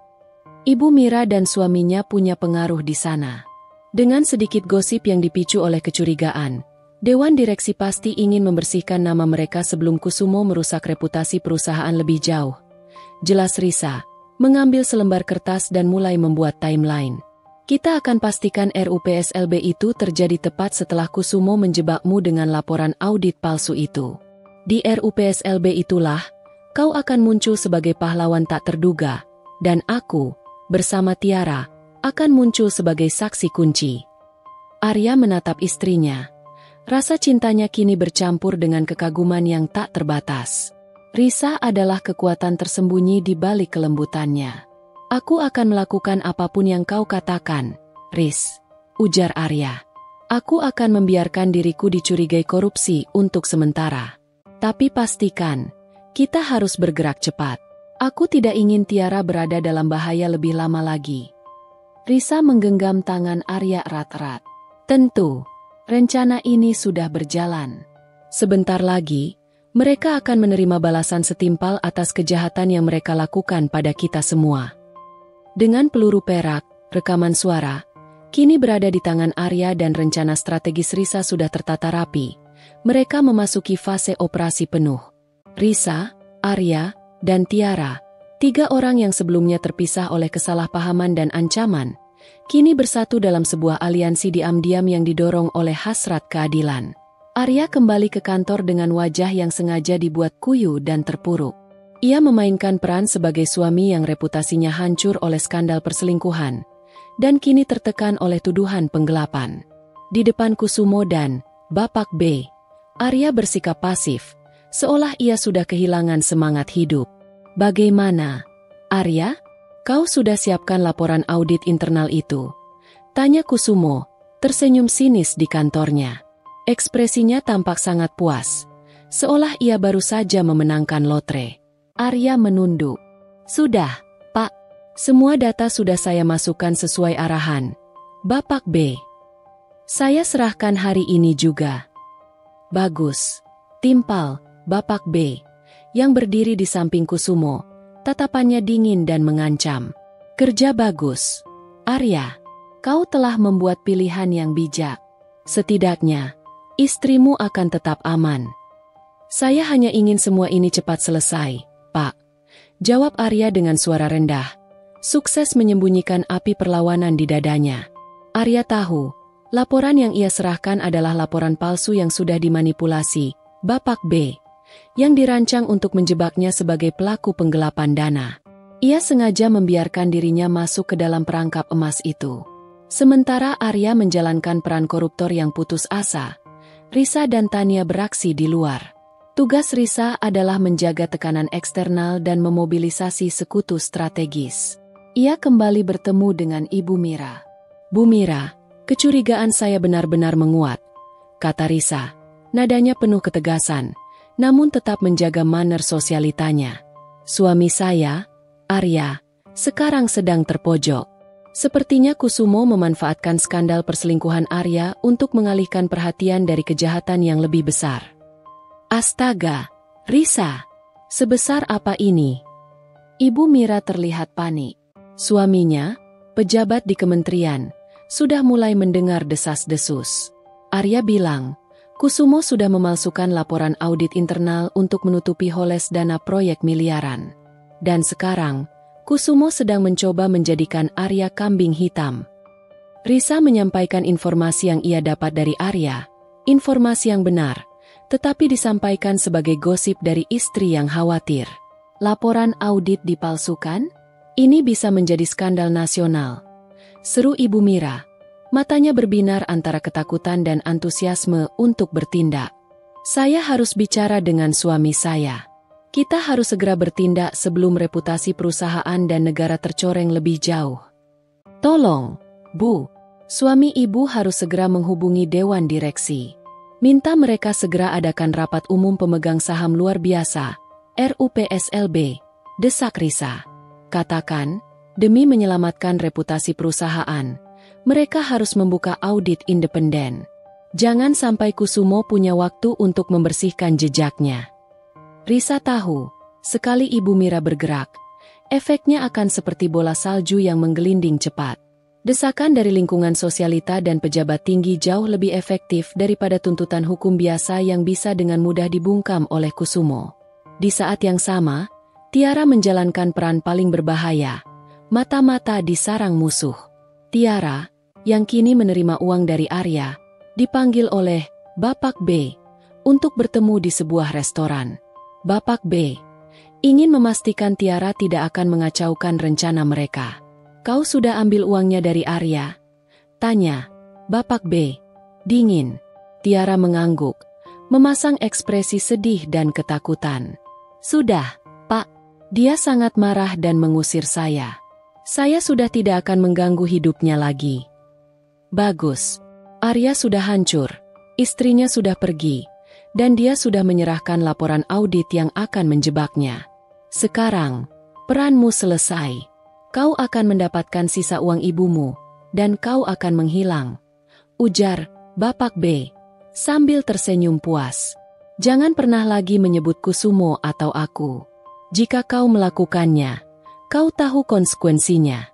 Speaker 1: Ibu Mira dan suaminya punya pengaruh di sana. Dengan sedikit gosip yang dipicu oleh kecurigaan, Dewan Direksi pasti ingin membersihkan nama mereka sebelum Kusumo merusak reputasi perusahaan lebih jauh. Jelas Risa, mengambil selembar kertas dan mulai membuat timeline. Kita akan pastikan RUPSLB itu terjadi tepat setelah Kusumo menjebakmu dengan laporan audit palsu itu. Di RUPSLB itulah, kau akan muncul sebagai pahlawan tak terduga, dan aku, bersama Tiara, akan muncul sebagai saksi kunci. Arya menatap istrinya. Rasa cintanya kini bercampur dengan kekaguman yang tak terbatas. Risa adalah kekuatan tersembunyi di balik kelembutannya. Aku akan melakukan apapun yang kau katakan, Riz, ujar Arya. Aku akan membiarkan diriku dicurigai korupsi untuk sementara. Tapi pastikan, kita harus bergerak cepat. Aku tidak ingin Tiara berada dalam bahaya lebih lama lagi. Risa menggenggam tangan Arya erat-erat. Tentu, rencana ini sudah berjalan. Sebentar lagi, mereka akan menerima balasan setimpal atas kejahatan yang mereka lakukan pada kita semua. Dengan peluru perak, rekaman suara, kini berada di tangan Arya dan rencana strategis Risa sudah tertata rapi. Mereka memasuki fase operasi penuh. Risa, Arya, dan Tiara, 3 orang yang sebelumnya terpisah oleh kesalahpahaman dan ancaman, kini bersatu dalam sebuah aliansi diam-diam yang didorong oleh hasrat keadilan. Arya kembali ke kantor dengan wajah yang sengaja dibuat kuyu dan terpuruk. Ia memainkan peran sebagai suami yang reputasinya hancur oleh skandal perselingkuhan, dan kini tertekan oleh tuduhan penggelapan. Di depan Kusumo dan Bapak B, Arya bersikap pasif, seolah ia sudah kehilangan semangat hidup. Bagaimana, Arya? Kau sudah siapkan laporan audit internal itu? Tanya Kusumo, tersenyum sinis di kantornya. Ekspresinya tampak sangat puas, seolah ia baru saja memenangkan lotre. Arya menunduk. Sudah, Pak. Semua data sudah saya masukkan sesuai arahan. Bapak B. Saya serahkan hari ini juga. Bagus. Timpal, Bapak B, yang berdiri di samping Kusumo, tatapannya dingin dan mengancam. Kerja bagus. Arya, kau telah membuat pilihan yang bijak. Setidaknya, istrimu akan tetap aman. Saya hanya ingin semua ini cepat selesai, Pak. Jawab Arya dengan suara rendah. Sukses menyembunyikan api perlawanan di dadanya. Arya tahu, laporan yang ia serahkan adalah laporan palsu yang sudah dimanipulasi, Bapak B, yang dirancang untuk menjebaknya sebagai pelaku penggelapan dana. Ia sengaja membiarkan dirinya masuk ke dalam perangkap emas itu. Sementara Arya menjalankan peran koruptor yang putus asa, Risa dan Tania beraksi di luar. Tugas Risa adalah menjaga tekanan eksternal dan memobilisasi sekutu strategis. Ia kembali bertemu dengan Ibu Mira. Bu Mira, kecurigaan saya benar-benar menguat, kata Risa. Nadanya penuh ketegasan, namun tetap menjaga manner sosialitanya. Suami saya, Arya, sekarang sedang terpojok. Sepertinya Kusumo memanfaatkan skandal perselingkuhan Arya untuk mengalihkan perhatian dari kejahatan yang lebih besar. Astaga, Risa, sebesar apa ini? Ibu Mira terlihat panik. Suaminya, pejabat di kementerian, sudah mulai mendengar desas-desus. Arya bilang, Kusumo sudah memalsukan laporan audit internal untuk menutupi holes dana proyek miliaran. Dan sekarang, Kusumo sedang mencoba menjadikan Arya kambing hitam. Risa menyampaikan informasi yang ia dapat dari Arya, informasi yang benar, tetapi disampaikan sebagai gosip dari istri yang khawatir. Laporan audit dipalsukan? Ini bisa menjadi skandal nasional. Seru Ibu Mira. Matanya berbinar antara ketakutan dan antusiasme untuk bertindak. Saya harus bicara dengan suami saya. Kita harus segera bertindak sebelum reputasi perusahaan dan negara tercoreng lebih jauh. Tolong, Bu. Suami Ibu harus segera menghubungi Dewan Direksi. Minta mereka segera adakan rapat umum pemegang saham luar biasa, RUPSLB, desak Risa. Katakan, demi menyelamatkan reputasi perusahaan, mereka harus membuka audit independen. Jangan sampai Kusumo punya waktu untuk membersihkan jejaknya. Risa tahu, sekali Ibu Mira bergerak, efeknya akan seperti bola salju yang menggelinding cepat. Desakan dari lingkungan sosialita dan pejabat tinggi jauh lebih efektif daripada tuntutan hukum biasa yang bisa dengan mudah dibungkam oleh Kusumo. Di saat yang sama, Tiara menjalankan peran paling berbahaya, mata-mata di sarang musuh. Tiara, yang kini menerima uang dari Arya, dipanggil oleh Bapak B untuk bertemu di sebuah restoran. Bapak B ingin memastikan Tiara tidak akan mengacaukan rencana mereka. Kau sudah ambil uangnya dari Arya? Tanya Bapak B. Dingin. Tiara mengangguk, memasang ekspresi sedih dan ketakutan. Sudah, Pak. Dia sangat marah dan mengusir saya. Saya sudah tidak akan mengganggu hidupnya lagi. Bagus. Arya sudah hancur, istrinya sudah pergi, dan dia sudah menyerahkan laporan audit yang akan menjebaknya. Sekarang, peranmu selesai. Kau akan mendapatkan sisa uang ibumu, dan kau akan menghilang. Ujar Bapak B, sambil tersenyum puas. Jangan pernah lagi menyebut Kusumo atau aku. Jika kau melakukannya, kau tahu konsekuensinya.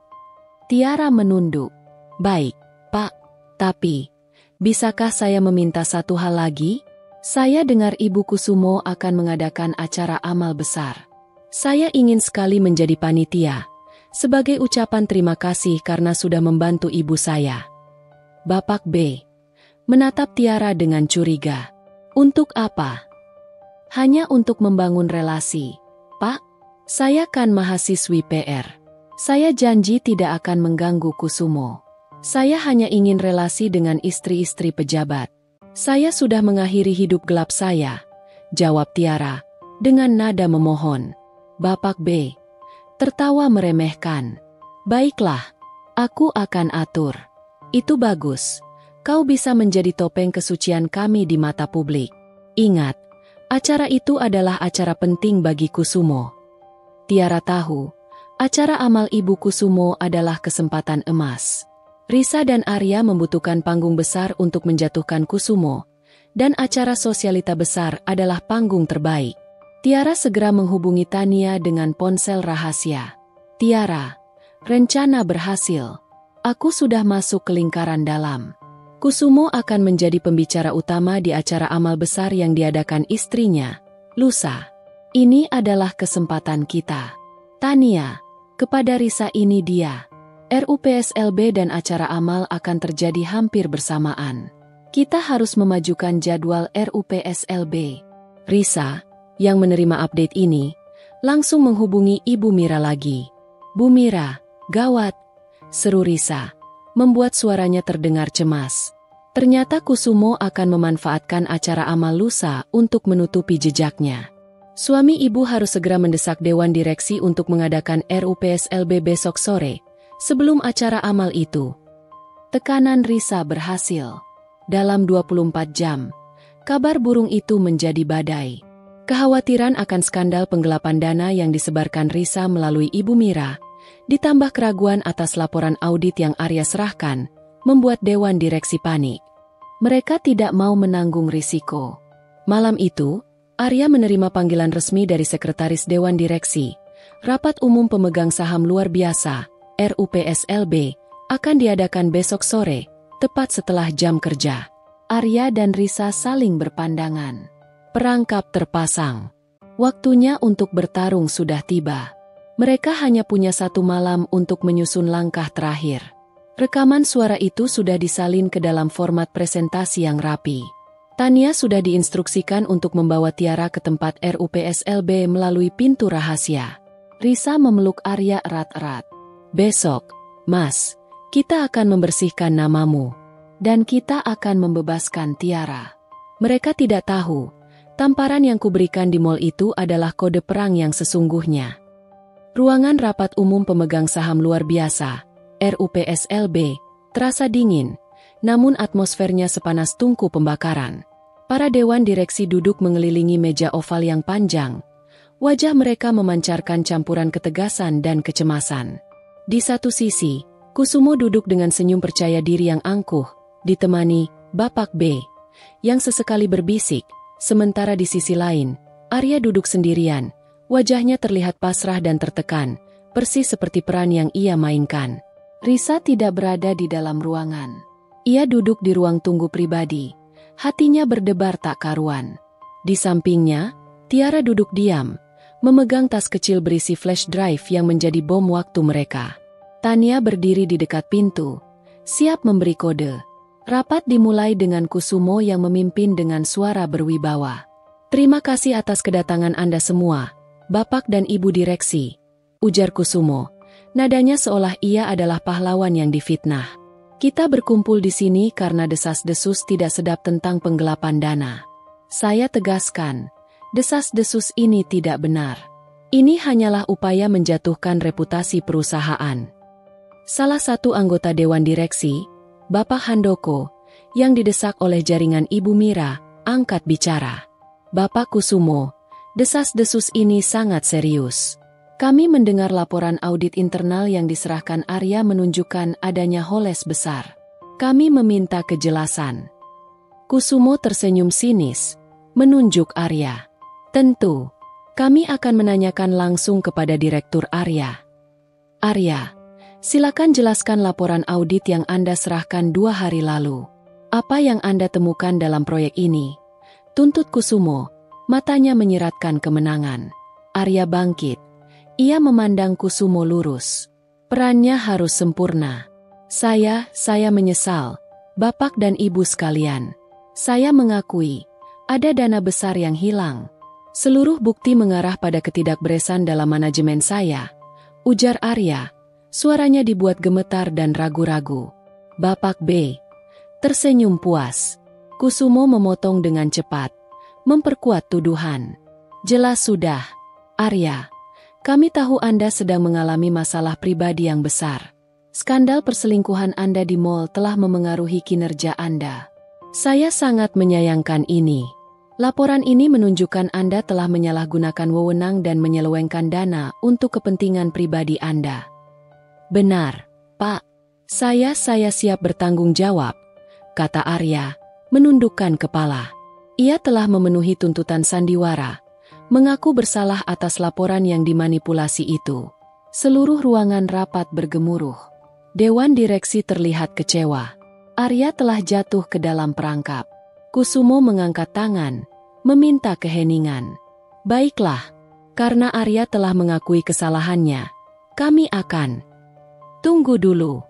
Speaker 1: Tiara menunduk. Baik, Pak. Tapi, bisakah saya meminta satu hal lagi? Saya dengar Ibu Kusumo akan mengadakan acara amal besar. Saya ingin sekali menjadi panitia, sebagai ucapan terima kasih karena sudah membantu ibu saya. Bapak B menatap Tiara dengan curiga. Untuk apa? Hanya untuk membangun relasi. Pak, saya kan mahasiswi PR. Saya janji tidak akan mengganggu Kusumo. Saya hanya ingin relasi dengan istri-istri pejabat. Saya sudah mengakhiri hidup gelap saya, jawab Tiara, dengan nada memohon. Bapak B tertawa meremehkan. Baiklah, aku akan atur. Itu bagus. Kau bisa menjadi topeng kesucian kami di mata publik. Ingat, acara itu adalah acara penting bagi Kusumo. Tiara tahu, acara amal Ibu Kusumo adalah kesempatan emas. Risa dan Arya membutuhkan panggung besar untuk menjatuhkan Kusumo, dan acara sosialita besar adalah panggung terbaik. Tiara segera menghubungi Tania dengan ponsel rahasia. Tiara, rencana berhasil. Aku sudah masuk ke lingkaran dalam. Kusumo akan menjadi pembicara utama di acara amal besar yang diadakan istrinya, lusa. Ini adalah kesempatan kita. Tania, kepada Risa ini dia. RUPSLB dan acara amal akan terjadi hampir bersamaan. Kita harus memajukan jadwal RUPSLB. Risa, yang menerima update ini, langsung menghubungi Ibu Mira lagi. Bu Mira, gawat, seru Risa, membuat suaranya terdengar cemas. Ternyata Kusumo akan memanfaatkan acara amal lusa untuk menutupi jejaknya. Suami ibu harus segera mendesak Dewan Direksi untuk mengadakan RUPSLB besok sore, sebelum acara amal itu. Tekanan Risa berhasil. Dalam 24 jam, kabar burung itu menjadi badai. Kekhawatiran akan skandal penggelapan dana yang disebarkan Risa melalui Ibu Mira, ditambah keraguan atas laporan audit yang Arya serahkan, membuat Dewan Direksi panik. Mereka tidak mau menanggung risiko. Malam itu, Arya menerima panggilan resmi dari Sekretaris Dewan Direksi. Rapat Umum Pemegang Saham Luar Biasa, RUPSLB, akan diadakan besok sore, tepat setelah jam kerja. Arya dan Risa saling berpandangan. Perangkap terpasang. Waktunya untuk bertarung sudah tiba. Mereka hanya punya satu malam untuk menyusun langkah terakhir. Rekaman suara itu sudah disalin ke dalam format presentasi yang rapi. Tania sudah diinstruksikan untuk membawa Tiara ke tempat RUPSLB melalui pintu rahasia. Risa memeluk Arya erat-erat. Besok, Mas, kita akan membersihkan namamu. Dan kita akan membebaskan Tiara. Mereka tidak tahu, tamparan yang kuberikan di mall itu adalah kode perang yang sesungguhnya. Ruangan rapat umum pemegang saham luar biasa, RUPSLB, terasa dingin, namun atmosfernya sepanas tungku pembakaran. Para dewan direksi duduk mengelilingi meja oval yang panjang. Wajah mereka memancarkan campuran ketegasan dan kecemasan. Di satu sisi, Kusumo duduk dengan senyum percaya diri yang angkuh, ditemani Bapak B, yang sesekali berbisik, sementara di sisi lain, Arya duduk sendirian. Wajahnya terlihat pasrah dan tertekan, persis seperti peran yang ia mainkan. Risa tidak berada di dalam ruangan. Ia duduk di ruang tunggu pribadi. Hatinya berdebar tak karuan. Di sampingnya, Tiara duduk diam, memegang tas kecil berisi flash drive yang menjadi bom waktu mereka. Tania berdiri di dekat pintu, siap memberi kode. Rapat dimulai dengan Kusumo yang memimpin dengan suara berwibawa. Terima kasih atas kedatangan Anda semua, Bapak dan Ibu Direksi, ujar Kusumo. Nadanya seolah ia adalah pahlawan yang difitnah. Kita berkumpul di sini karena desas-desus tidak sedap tentang penggelapan dana. Saya tegaskan, desas-desus ini tidak benar. Ini hanyalah upaya menjatuhkan reputasi perusahaan. Salah satu anggota Dewan Direksi, Bapak Handoko, yang didesak oleh jaringan Ibu Mira, angkat bicara. Bapak Kusumo, desas-desus ini sangat serius. Kami mendengar laporan audit internal yang diserahkan Arya menunjukkan adanya holes besar. Kami meminta kejelasan. Kusumo tersenyum sinis, menunjuk Arya. Tentu, kami akan menanyakan langsung kepada Direktur Arya. Arya, silakan jelaskan laporan audit yang Anda serahkan 2 hari lalu. Apa yang Anda temukan dalam proyek ini? Tuntut Kusumo. Matanya menyiratkan kemenangan. Arya bangkit. Ia memandang Kusumo lurus. Perannya harus sempurna. Saya menyesal, Bapak dan Ibu sekalian. Saya mengakui, ada dana besar yang hilang. Seluruh bukti mengarah pada ketidakberesan dalam manajemen saya, ujar Arya. Suaranya dibuat gemetar dan ragu-ragu. Bapak B tersenyum puas. Kusumo memotong dengan cepat, memperkuat tuduhan. Jelas sudah, Arya. Kami tahu Anda sedang mengalami masalah pribadi yang besar. Skandal perselingkuhan Anda di mall telah memengaruhi kinerja Anda. Saya sangat menyayangkan ini. Laporan ini menunjukkan Anda telah menyalahgunakan wewenang dan menyelewengkan dana untuk kepentingan pribadi Anda. Benar, Pak. Saya siap bertanggung jawab, kata Arya, menundukkan kepala. Ia telah memenuhi tuntutan sandiwara, mengaku bersalah atas laporan yang dimanipulasi itu. Seluruh ruangan rapat bergemuruh. Dewan Direksi terlihat kecewa. Arya telah jatuh ke dalam perangkap. Kusumo mengangkat tangan, meminta keheningan. Baiklah, karena Arya telah mengakui kesalahannya, kami akan... Tunggu dulu.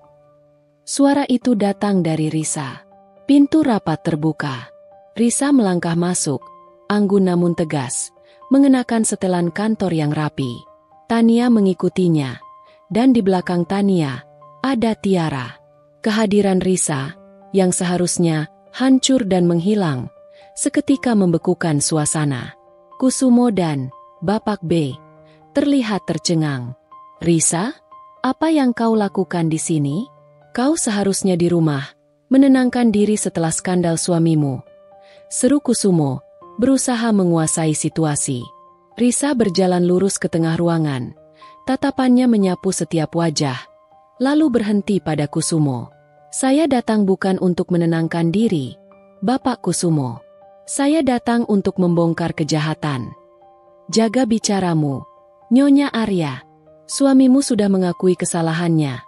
Speaker 1: Suara itu datang dari Risa. Pintu rapat terbuka. Risa melangkah masuk, anggun namun tegas, mengenakan setelan kantor yang rapi. Tania mengikutinya, dan di belakang Tania, ada Tiara. Kehadiran Risa, yang seharusnya hancur dan menghilang, seketika membekukan suasana. Kusumo dan Bapak B terlihat tercengang. Risa, apa yang kau lakukan di sini? Kau seharusnya di rumah, menenangkan diri setelah skandal suamimu. Seru Kusumo, berusaha menguasai situasi. Risa berjalan lurus ke tengah ruangan, Tatapannya menyapu setiap wajah, lalu berhenti pada Kusumo. Saya datang bukan untuk menenangkan diri, Bapak Kusumo. Saya datang untuk membongkar kejahatan. Jaga bicaramu, Nyonya Arya. Suamimu sudah mengakui kesalahannya.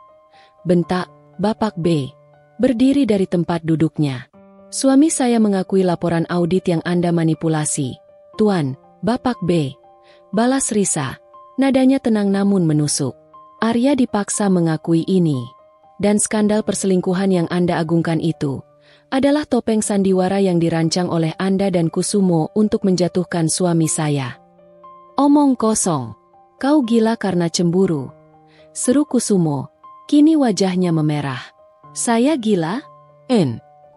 Speaker 1: Bentak Bapak B, berdiri dari tempat duduknya. Suami saya mengakui laporan audit yang Anda manipulasi. Tuan, Bapak B, balas Risa. Nadanya tenang namun menusuk. Arya dipaksa mengakui ini. Dan skandal perselingkuhan yang Anda agungkan itu adalah topeng sandiwara yang dirancang oleh Anda dan Kusumo untuk menjatuhkan suami saya. Omong kosong. Kau gila karena cemburu, seru Kusumo. Kini wajahnya memerah. Saya gila?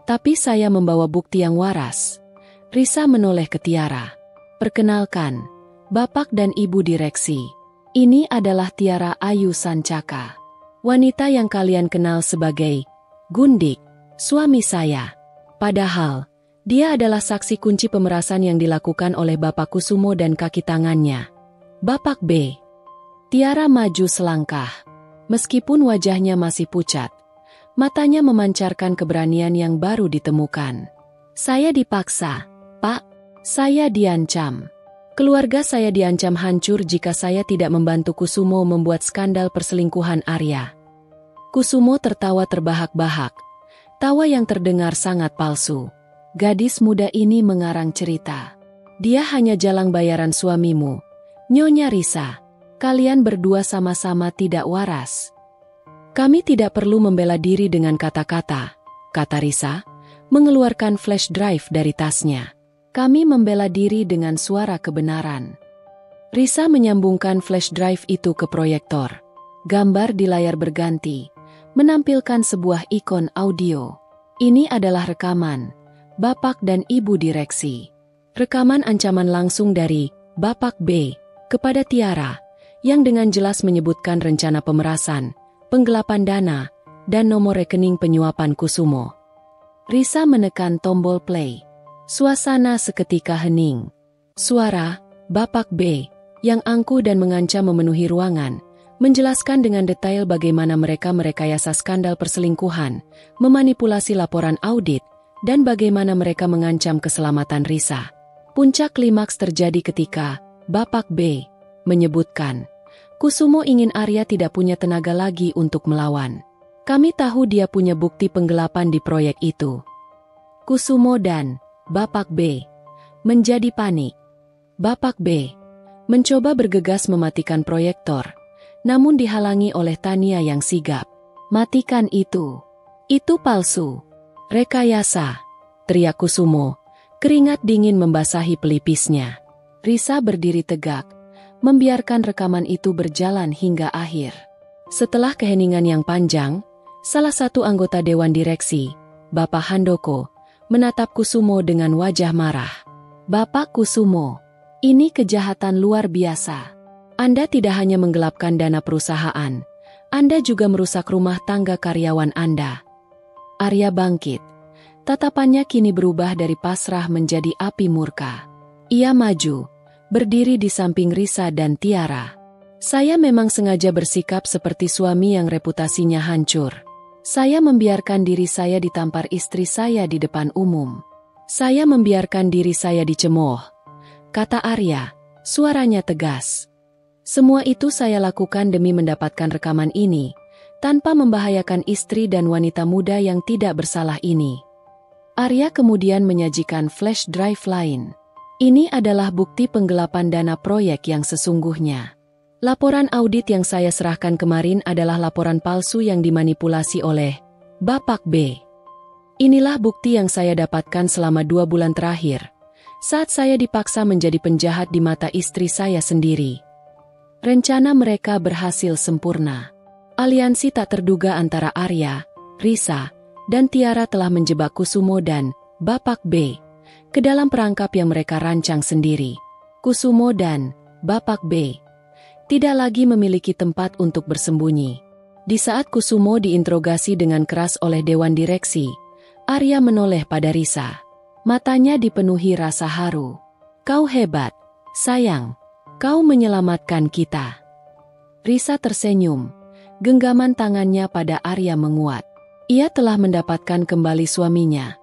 Speaker 1: Tapi saya membawa bukti yang waras. Risa menoleh ke Tiara. Perkenalkan, Bapak dan Ibu Direksi. Ini adalah Tiara Ayu Sancaka. Wanita yang kalian kenal sebagai Gundik, suami saya. Padahal, dia adalah saksi kunci pemerasan yang dilakukan oleh Bapak Kusumo dan kaki tangannya. Bapak B. Tiara maju selangkah. Meskipun wajahnya masih pucat, matanya memancarkan keberanian yang baru ditemukan. Saya dipaksa, Pak. Saya diancam. Keluarga saya diancam hancur jika saya tidak membantu Kusumo membuat skandal perselingkuhan Arya. Kusumo tertawa terbahak-bahak. Tawa yang terdengar sangat palsu. Gadis muda ini mengarang cerita. Dia hanya jalang bayaran suamimu. Nyonya Risa, kalian berdua sama-sama tidak waras. Kami tidak perlu membela diri dengan kata-kata, kata Risa, mengeluarkan flash drive dari tasnya. Kami membela diri dengan suara kebenaran. Risa menyambungkan flash drive itu ke proyektor. Gambar di layar berganti, menampilkan sebuah ikon audio. Ini adalah rekaman Bapak dan Ibu Direksi. Rekaman ancaman langsung dari Bapak B kepada Tiara, yang dengan jelas menyebutkan rencana pemerasan, penggelapan dana, dan nomor rekening penyuapan Kusumo. Risa menekan tombol play. Suasana seketika hening. Suara Bapak B yang angkuh dan mengancam memenuhi ruangan, menjelaskan dengan detail bagaimana mereka merekayasa skandal perselingkuhan, memanipulasi laporan audit, dan bagaimana mereka mengancam keselamatan Risa. Puncak klimaks terjadi ketika Bapak B menyebutkan, Kusumo ingin Arya tidak punya tenaga lagi untuk melawan. Kami tahu dia punya bukti penggelapan di proyek itu. Kusumo dan Bapak B menjadi panik. Bapak B mencoba bergegas mematikan proyektor, namun dihalangi oleh Tania yang sigap. Matikan itu. Itu palsu. Rekayasa, teriak Kusumo. Keringat dingin membasahi pelipisnya. Risa berdiri tegak, membiarkan rekaman itu berjalan hingga akhir. Setelah keheningan yang panjang, salah satu anggota Dewan Direksi, Bapak Handoko, menatap Kusumo dengan wajah marah. Bapak Kusumo, ini kejahatan luar biasa. Anda tidak hanya menggelapkan dana perusahaan, Anda juga merusak rumah tangga karyawan Anda. Arya bangkit. Tatapannya kini berubah dari pasrah menjadi api murka. Ia maju, berdiri di samping Risa dan Tiara. Saya memang sengaja bersikap seperti suami yang reputasinya hancur. Saya membiarkan diri saya ditampar istri saya di depan umum. Saya membiarkan diri saya dicemooh, kata Arya, suaranya tegas. Semua itu saya lakukan demi mendapatkan rekaman ini, tanpa membahayakan istri dan wanita muda yang tidak bersalah ini. Arya kemudian menyajikan flash drive lain. Ini adalah bukti penggelapan dana proyek yang sesungguhnya. Laporan audit yang saya serahkan kemarin adalah laporan palsu yang dimanipulasi oleh Bapak B. Inilah bukti yang saya dapatkan selama 2 bulan terakhir, saat saya dipaksa menjadi penjahat di mata istri saya sendiri. Rencana mereka berhasil sempurna. Aliansi tak terduga antara Arya, Risa, dan Tiara telah menjebak Kusumo dan Bapak B ke dalam perangkap yang mereka rancang sendiri. Kusumo dan Bapak B tidak lagi memiliki tempat untuk bersembunyi. Di saat Kusumo diinterogasi dengan keras oleh Dewan Direksi, Arya menoleh pada Risa. Matanya dipenuhi rasa haru. Kau hebat, sayang. Kau menyelamatkan kita. Risa tersenyum. Genggaman tangannya pada Arya menguat. Ia telah mendapatkan kembali suaminya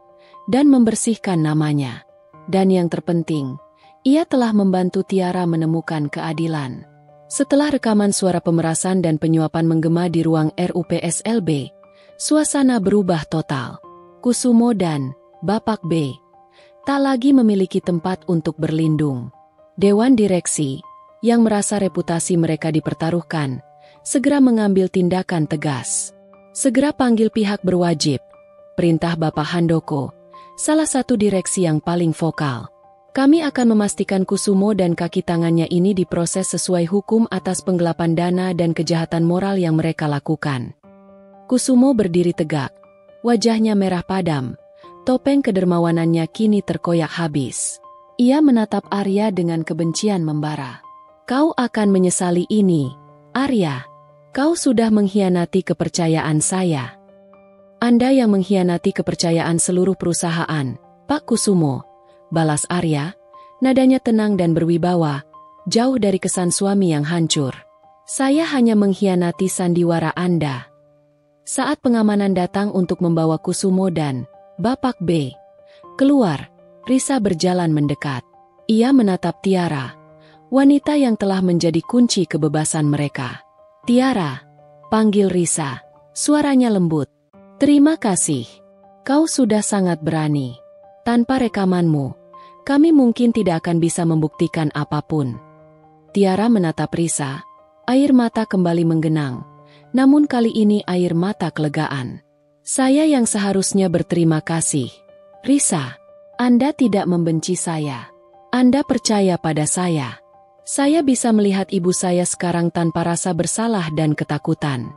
Speaker 1: dan membersihkan namanya. Dan yang terpenting, ia telah membantu Tiara menemukan keadilan. Setelah rekaman suara pemerasan dan penyuapan menggema di ruang RUPSLB, suasana berubah total. Kusumo dan Bapak B tak lagi memiliki tempat untuk berlindung. Dewan direksi, yang merasa reputasi mereka dipertaruhkan, segera mengambil tindakan tegas. Segera panggil pihak berwajib. Perintah Bapak Handoko, salah satu direksi yang paling vokal. Kami akan memastikan Kusumo dan kaki tangannya ini diproses sesuai hukum atas penggelapan dana dan kejahatan moral yang mereka lakukan. Kusumo berdiri tegak. Wajahnya merah padam. Topeng kedermawanannya kini terkoyak habis. Ia menatap Arya dengan kebencian membara. Kau akan menyesali ini, Arya. Kau sudah mengkhianati kepercayaan saya. Anda yang mengkhianati kepercayaan seluruh perusahaan, Pak Kusumo, balas Arya. Nadanya tenang dan berwibawa, jauh dari kesan suami yang hancur. Saya hanya mengkhianati sandiwara Anda. Saat pengamanan datang untuk membawa Kusumo dan Bapak B keluar, Risa berjalan mendekat. Ia menatap Tiara, wanita yang telah menjadi kunci kebebasan mereka. Tiara, panggil Risa. Suaranya lembut. Terima kasih. Kau sudah sangat berani. Tanpa rekamanmu, kami mungkin tidak akan bisa membuktikan apapun. Tiara menatap Risa. Air mata kembali menggenang. Namun kali ini air mata kelegaan. Saya yang seharusnya berterima kasih. Risa, Anda tidak membenci saya. Anda percaya pada saya. Saya bisa melihat ibu saya sekarang tanpa rasa bersalah dan ketakutan.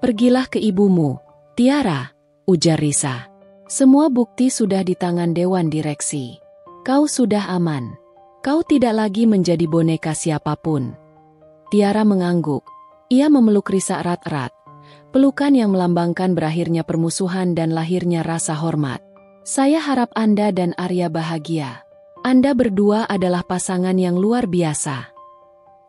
Speaker 1: Pergilah ke ibumu, Tiara, ujar Risa. Semua bukti sudah di tangan Dewan Direksi. Kau sudah aman. Kau tidak lagi menjadi boneka siapapun. Tiara mengangguk. Ia memeluk Risa erat-erat. Pelukan yang melambangkan berakhirnya permusuhan dan lahirnya rasa hormat. Saya harap Anda dan Arya bahagia. Anda berdua adalah pasangan yang luar biasa.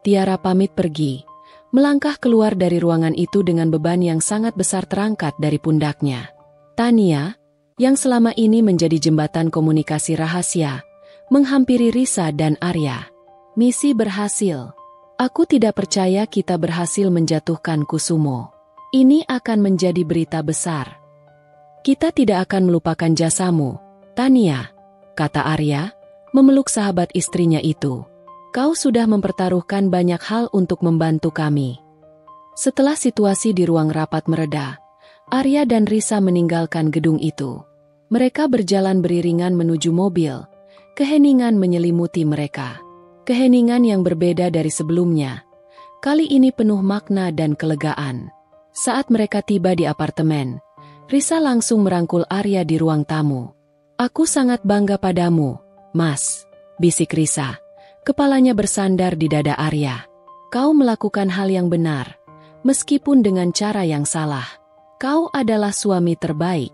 Speaker 1: Tiara pamit pergi, melangkah keluar dari ruangan itu dengan beban yang sangat besar terangkat dari pundaknya. Tania, yang selama ini menjadi jembatan komunikasi rahasia, menghampiri Risa dan Arya. Misi berhasil. Aku tidak percaya kita berhasil menjatuhkan Kusumo. Ini akan menjadi berita besar. Kita tidak akan melupakan jasamu, Tania, kata Arya, memeluk sahabat istrinya itu. Kau sudah mempertaruhkan banyak hal untuk membantu kami. Setelah situasi di ruang rapat mereda, Arya dan Risa meninggalkan gedung itu. Mereka berjalan beriringan menuju mobil. Keheningan menyelimuti mereka. Keheningan yang berbeda dari sebelumnya. Kali ini penuh makna dan kelegaan. Saat mereka tiba di apartemen, Risa langsung merangkul Arya di ruang tamu. Aku sangat bangga padamu, Mas, bisik Risa. Kepalanya bersandar di dada Arya. Kau melakukan hal yang benar, meskipun dengan cara yang salah. Kau adalah suami terbaik.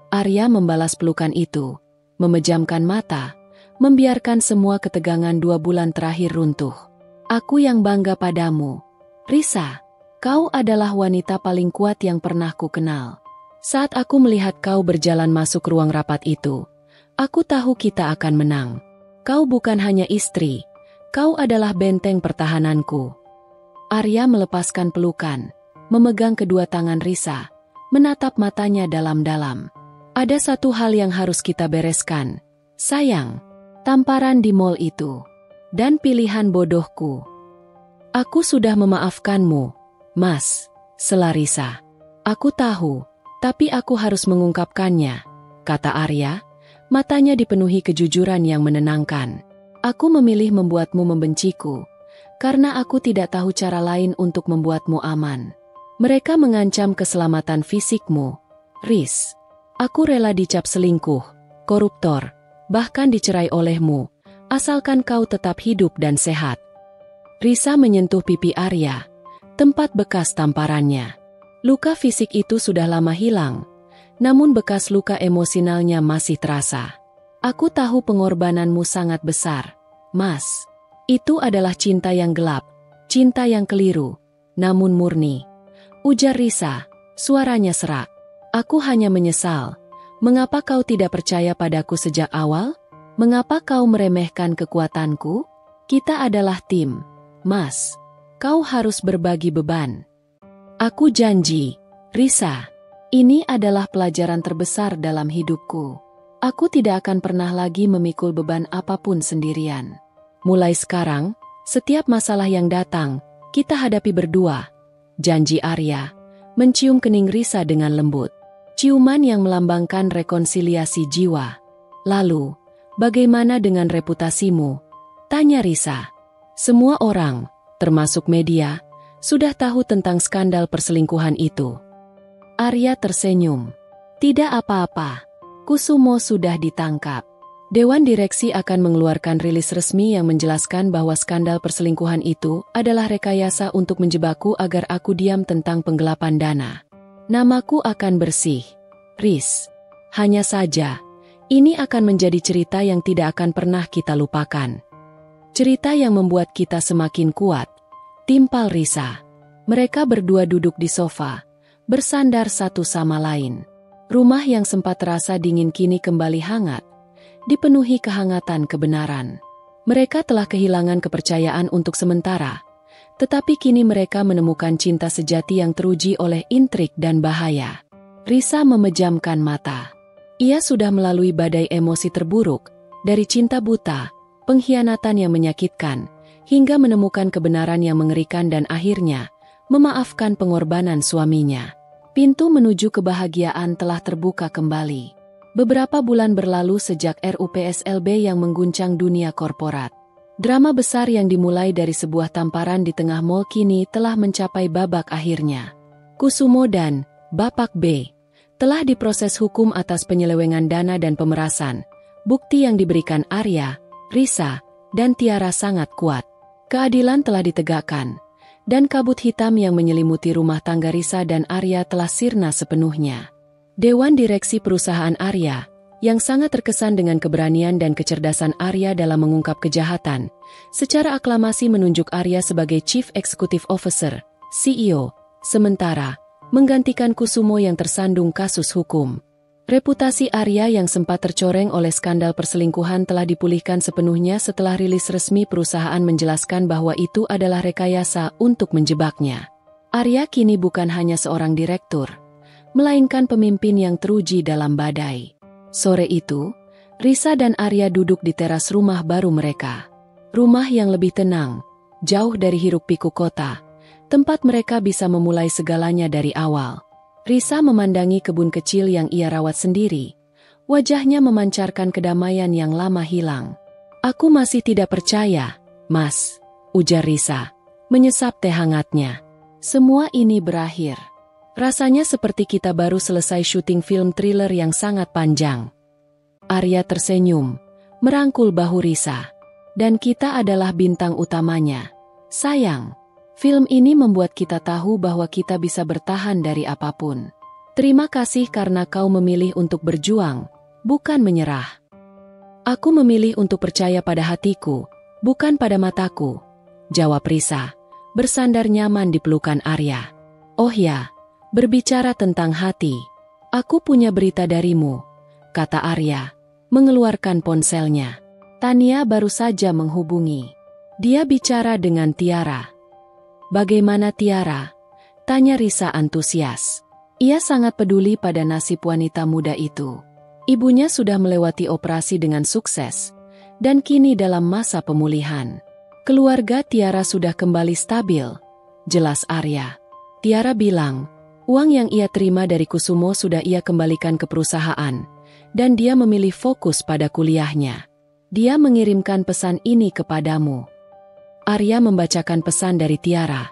Speaker 1: Arya membalas pelukan itu, memejamkan mata, membiarkan semua ketegangan 2 bulan terakhir runtuh. Aku yang bangga padamu, Risa. Kau adalah wanita paling kuat yang pernah ku kenal. Saat aku melihat kau berjalan masuk ruang rapat itu, aku tahu kita akan menang. Kau bukan hanya istri, kau adalah benteng pertahananku. Arya melepaskan pelukan, memegang kedua tangan Risa, menatap matanya dalam-dalam. Ada satu hal yang harus kita bereskan, sayang. Tamparan di mall itu. Dan pilihan bodohku. Aku sudah memaafkanmu, Mas, sela Risa. Aku tahu, tapi aku harus mengungkapkannya, kata Arya. Matanya dipenuhi kejujuran yang menenangkan. Aku memilih membuatmu membenciku, karena aku tidak tahu cara lain untuk membuatmu aman. Mereka mengancam keselamatan fisikmu, Riz. Aku rela dicap selingkuh, koruptor, bahkan dicerai olehmu, asalkan kau tetap hidup dan sehat. Risa menyentuh pipi Arya, tempat bekas tamparannya. Luka fisik itu sudah lama hilang, namun bekas luka emosionalnya masih terasa. Aku tahu pengorbananmu sangat besar, Mas. Itu adalah cinta yang gelap, Cinta yang keliru, namun murni. Ujar Risa, suaranya serak. Aku hanya menyesal. Mengapa kau tidak percaya padaku sejak awal? Mengapa kau meremehkan kekuatanku? Kita adalah tim, Mas. Kau harus berbagi beban. Aku janji, Risa. Ini adalah pelajaran terbesar dalam hidupku. Aku tidak akan pernah lagi memikul beban apapun sendirian. Mulai sekarang, setiap masalah yang datang, kita hadapi berdua. Janji Arya, mencium kening Risa dengan lembut. Ciuman yang melambangkan rekonsiliasi jiwa. Lalu, bagaimana dengan reputasimu? Tanya Risa. Semua orang, termasuk media, sudah tahu tentang skandal perselingkuhan itu. Arya tersenyum. Tidak apa-apa. Kusumo sudah ditangkap. Dewan Direksi akan mengeluarkan rilis resmi yang menjelaskan bahwa skandal perselingkuhan itu adalah rekayasa untuk menjebakku agar aku diam tentang penggelapan dana. Namaku akan bersih. Riz. Hanya saja, ini akan menjadi cerita yang tidak akan pernah kita lupakan. Cerita yang membuat kita semakin kuat. Timpal Risa. Mereka berdua duduk di sofa, bersandar satu sama lain. Rumah yang sempat terasa dingin kini kembali hangat, dipenuhi kehangatan kebenaran. Mereka telah kehilangan kepercayaan untuk sementara, tetapi kini mereka menemukan cinta sejati yang teruji oleh intrik dan bahaya. Risa memejamkan mata. Ia sudah melalui badai emosi terburuk, dari cinta buta, pengkhianatan yang menyakitkan, hingga menemukan kebenaran yang mengerikan dan akhirnya memaafkan pengorbanan suaminya. Pintu menuju kebahagiaan telah terbuka kembali. Beberapa bulan berlalu sejak RUPSLB yang mengguncang dunia korporat. Drama besar yang dimulai dari sebuah tamparan di tengah mall kini telah mencapai babak akhirnya. Kusumo dan Bapak B telah diproses hukum atas penyelewengan dana dan pemerasan. Bukti yang diberikan Arya, Risa, dan Tiara sangat kuat. Keadilan telah ditegakkan, dan kabut hitam yang menyelimuti rumah tangga Risa dan Arya telah sirna sepenuhnya. Dewan Direksi perusahaan Arya, yang sangat terkesan dengan keberanian dan kecerdasan Arya dalam mengungkap kejahatan, secara aklamasi menunjuk Arya sebagai Chief Executive Officer, CEO, sementara menggantikan Kusumo yang tersandung kasus hukum. Reputasi Arya yang sempat tercoreng oleh skandal perselingkuhan telah dipulihkan sepenuhnya setelah rilis resmi perusahaan menjelaskan bahwa itu adalah rekayasa untuk menjebaknya. Arya kini bukan hanya seorang direktur, melainkan pemimpin yang teruji dalam badai. Sore itu, Risa dan Arya duduk di teras rumah baru mereka. Rumah yang lebih tenang, jauh dari hiruk-pikuk kota, tempat mereka bisa memulai segalanya dari awal. Risa memandangi kebun kecil yang ia rawat sendiri. Wajahnya memancarkan kedamaian yang lama hilang. Aku masih tidak percaya, Mas, ujar Risa, menyesap teh hangatnya. Semua ini berakhir. Rasanya seperti kita baru selesai syuting film thriller yang sangat panjang. Arya tersenyum, merangkul bahu Risa. Dan kita adalah bintang utamanya. Sayang. Film ini membuat kita tahu bahwa kita bisa bertahan dari apapun. Terima kasih karena kau memilih untuk berjuang, bukan menyerah. Aku memilih untuk percaya pada hatiku, bukan pada mataku, jawab Risa, bersandar nyaman di pelukan Arya. Oh ya, berbicara tentang hati, aku punya berita darimu, kata Arya, mengeluarkan ponselnya. Tania baru saja menghubungi. Dia bicara dengan Tiara. Bagaimana Tiara? Tanya Risa antusias. Ia sangat peduli pada nasib wanita muda itu. Ibunya sudah melewati operasi dengan sukses, dan kini dalam masa pemulihan. Keluarga Tiara sudah kembali stabil, jelas Arya. Tiara bilang, uang yang ia terima dari Kusumo sudah ia kembalikan ke perusahaan, dan dia memilih fokus pada kuliahnya. Dia mengirimkan pesan ini kepadamu. Arya membacakan pesan dari Tiara.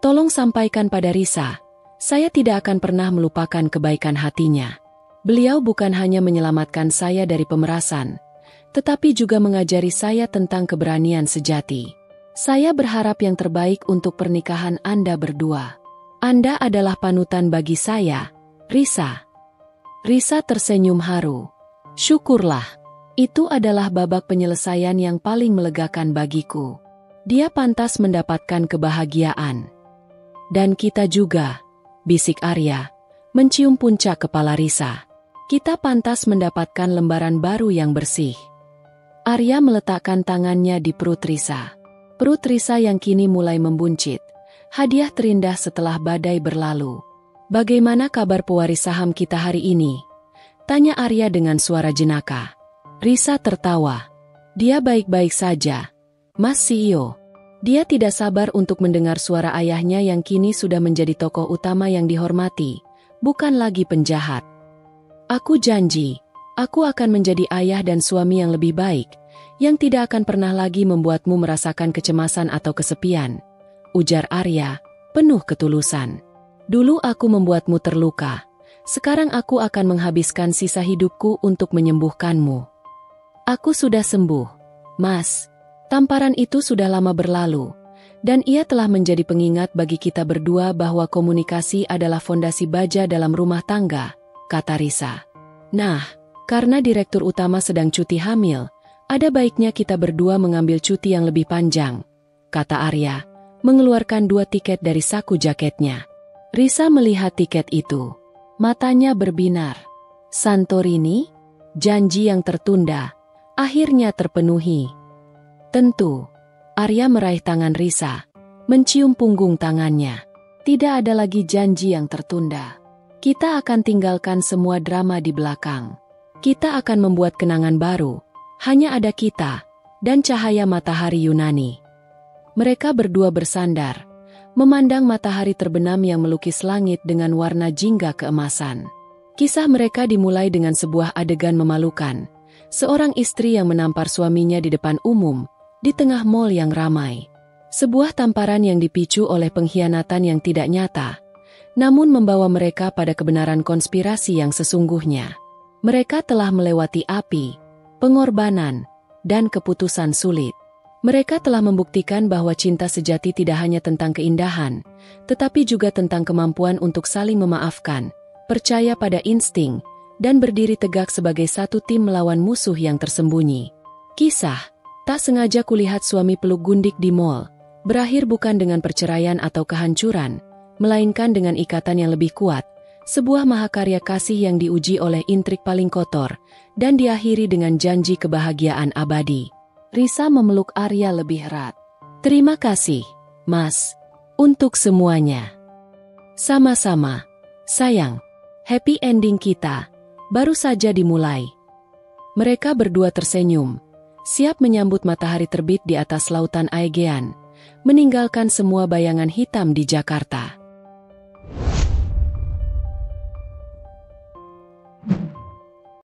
Speaker 1: Tolong sampaikan pada Risa, saya tidak akan pernah melupakan kebaikan hatinya. Beliau bukan hanya menyelamatkan saya dari pemerasan, tetapi juga mengajari saya tentang keberanian sejati. Saya berharap yang terbaik untuk pernikahan Anda berdua. Anda adalah panutan bagi saya, Risa. Risa tersenyum haru. Syukurlah, itu adalah babak penyelesaian yang paling melegakan bagiku. Dia pantas mendapatkan kebahagiaan. Dan kita juga, bisik Arya, mencium puncak kepala Risa. Kita pantas mendapatkan lembaran baru yang bersih. Arya meletakkan tangannya di perut Risa. Perut Risa yang kini mulai membuncit. Hadiah terindah setelah badai berlalu. Bagaimana kabar pewaris saham kita hari ini? Tanya Arya dengan suara jenaka. Risa tertawa. Dia baik-baik saja, Mas CEO. Dia tidak sabar untuk mendengar suara ayahnya yang kini sudah menjadi tokoh utama yang dihormati, bukan lagi penjahat. Aku janji, aku akan menjadi ayah dan suami yang lebih baik, yang tidak akan pernah lagi membuatmu merasakan kecemasan atau kesepian, ujar Arya, penuh ketulusan. Dulu aku membuatmu terluka, sekarang aku akan menghabiskan sisa hidupku untuk menyembuhkanmu. Aku sudah sembuh, Mas. Tamparan itu sudah lama berlalu, dan ia telah menjadi pengingat bagi kita berdua bahwa komunikasi adalah fondasi baja dalam rumah tangga, kata Risa. Nah, karena direktur utama sedang cuti hamil, ada baiknya kita berdua mengambil cuti yang lebih panjang, kata Arya, mengeluarkan 2 tiket dari saku jaketnya. Risa melihat tiket itu. Matanya berbinar. Santorini? Janji yang tertunda, akhirnya terpenuhi. Tentu. Arya meraih tangan Risa, mencium punggung tangannya. Tidak ada lagi janji yang tertunda. Kita akan tinggalkan semua drama di belakang. Kita akan membuat kenangan baru. Hanya ada kita, dan cahaya matahari Yunani. Mereka berdua bersandar, memandang matahari terbenam yang melukis langit dengan warna jingga keemasan. Kisah mereka dimulai dengan sebuah adegan memalukan. Seorang istri yang menampar suaminya di depan umum, di tengah mall yang ramai. Sebuah tamparan yang dipicu oleh pengkhianatan yang tidak nyata, namun membawa mereka pada kebenaran konspirasi yang sesungguhnya. Mereka telah melewati api, pengorbanan, dan keputusan sulit. Mereka telah membuktikan bahwa cinta sejati tidak hanya tentang keindahan, tetapi juga tentang kemampuan untuk saling memaafkan, percaya pada insting, dan berdiri tegak sebagai satu tim melawan musuh yang tersembunyi. Kisah, tak sengaja kulihat suami peluk gundik di mall, berakhir bukan dengan perceraian atau kehancuran, melainkan dengan ikatan yang lebih kuat, sebuah mahakarya kasih yang diuji oleh intrik paling kotor, dan diakhiri dengan janji kebahagiaan abadi. Risa memeluk Arya lebih erat. Terima kasih, Mas, untuk semuanya. Sama-sama, sayang. Happy ending kita baru saja dimulai. Mereka berdua tersenyum, siap menyambut matahari terbit di atas lautan Aegean, meninggalkan semua bayangan hitam di Jakarta.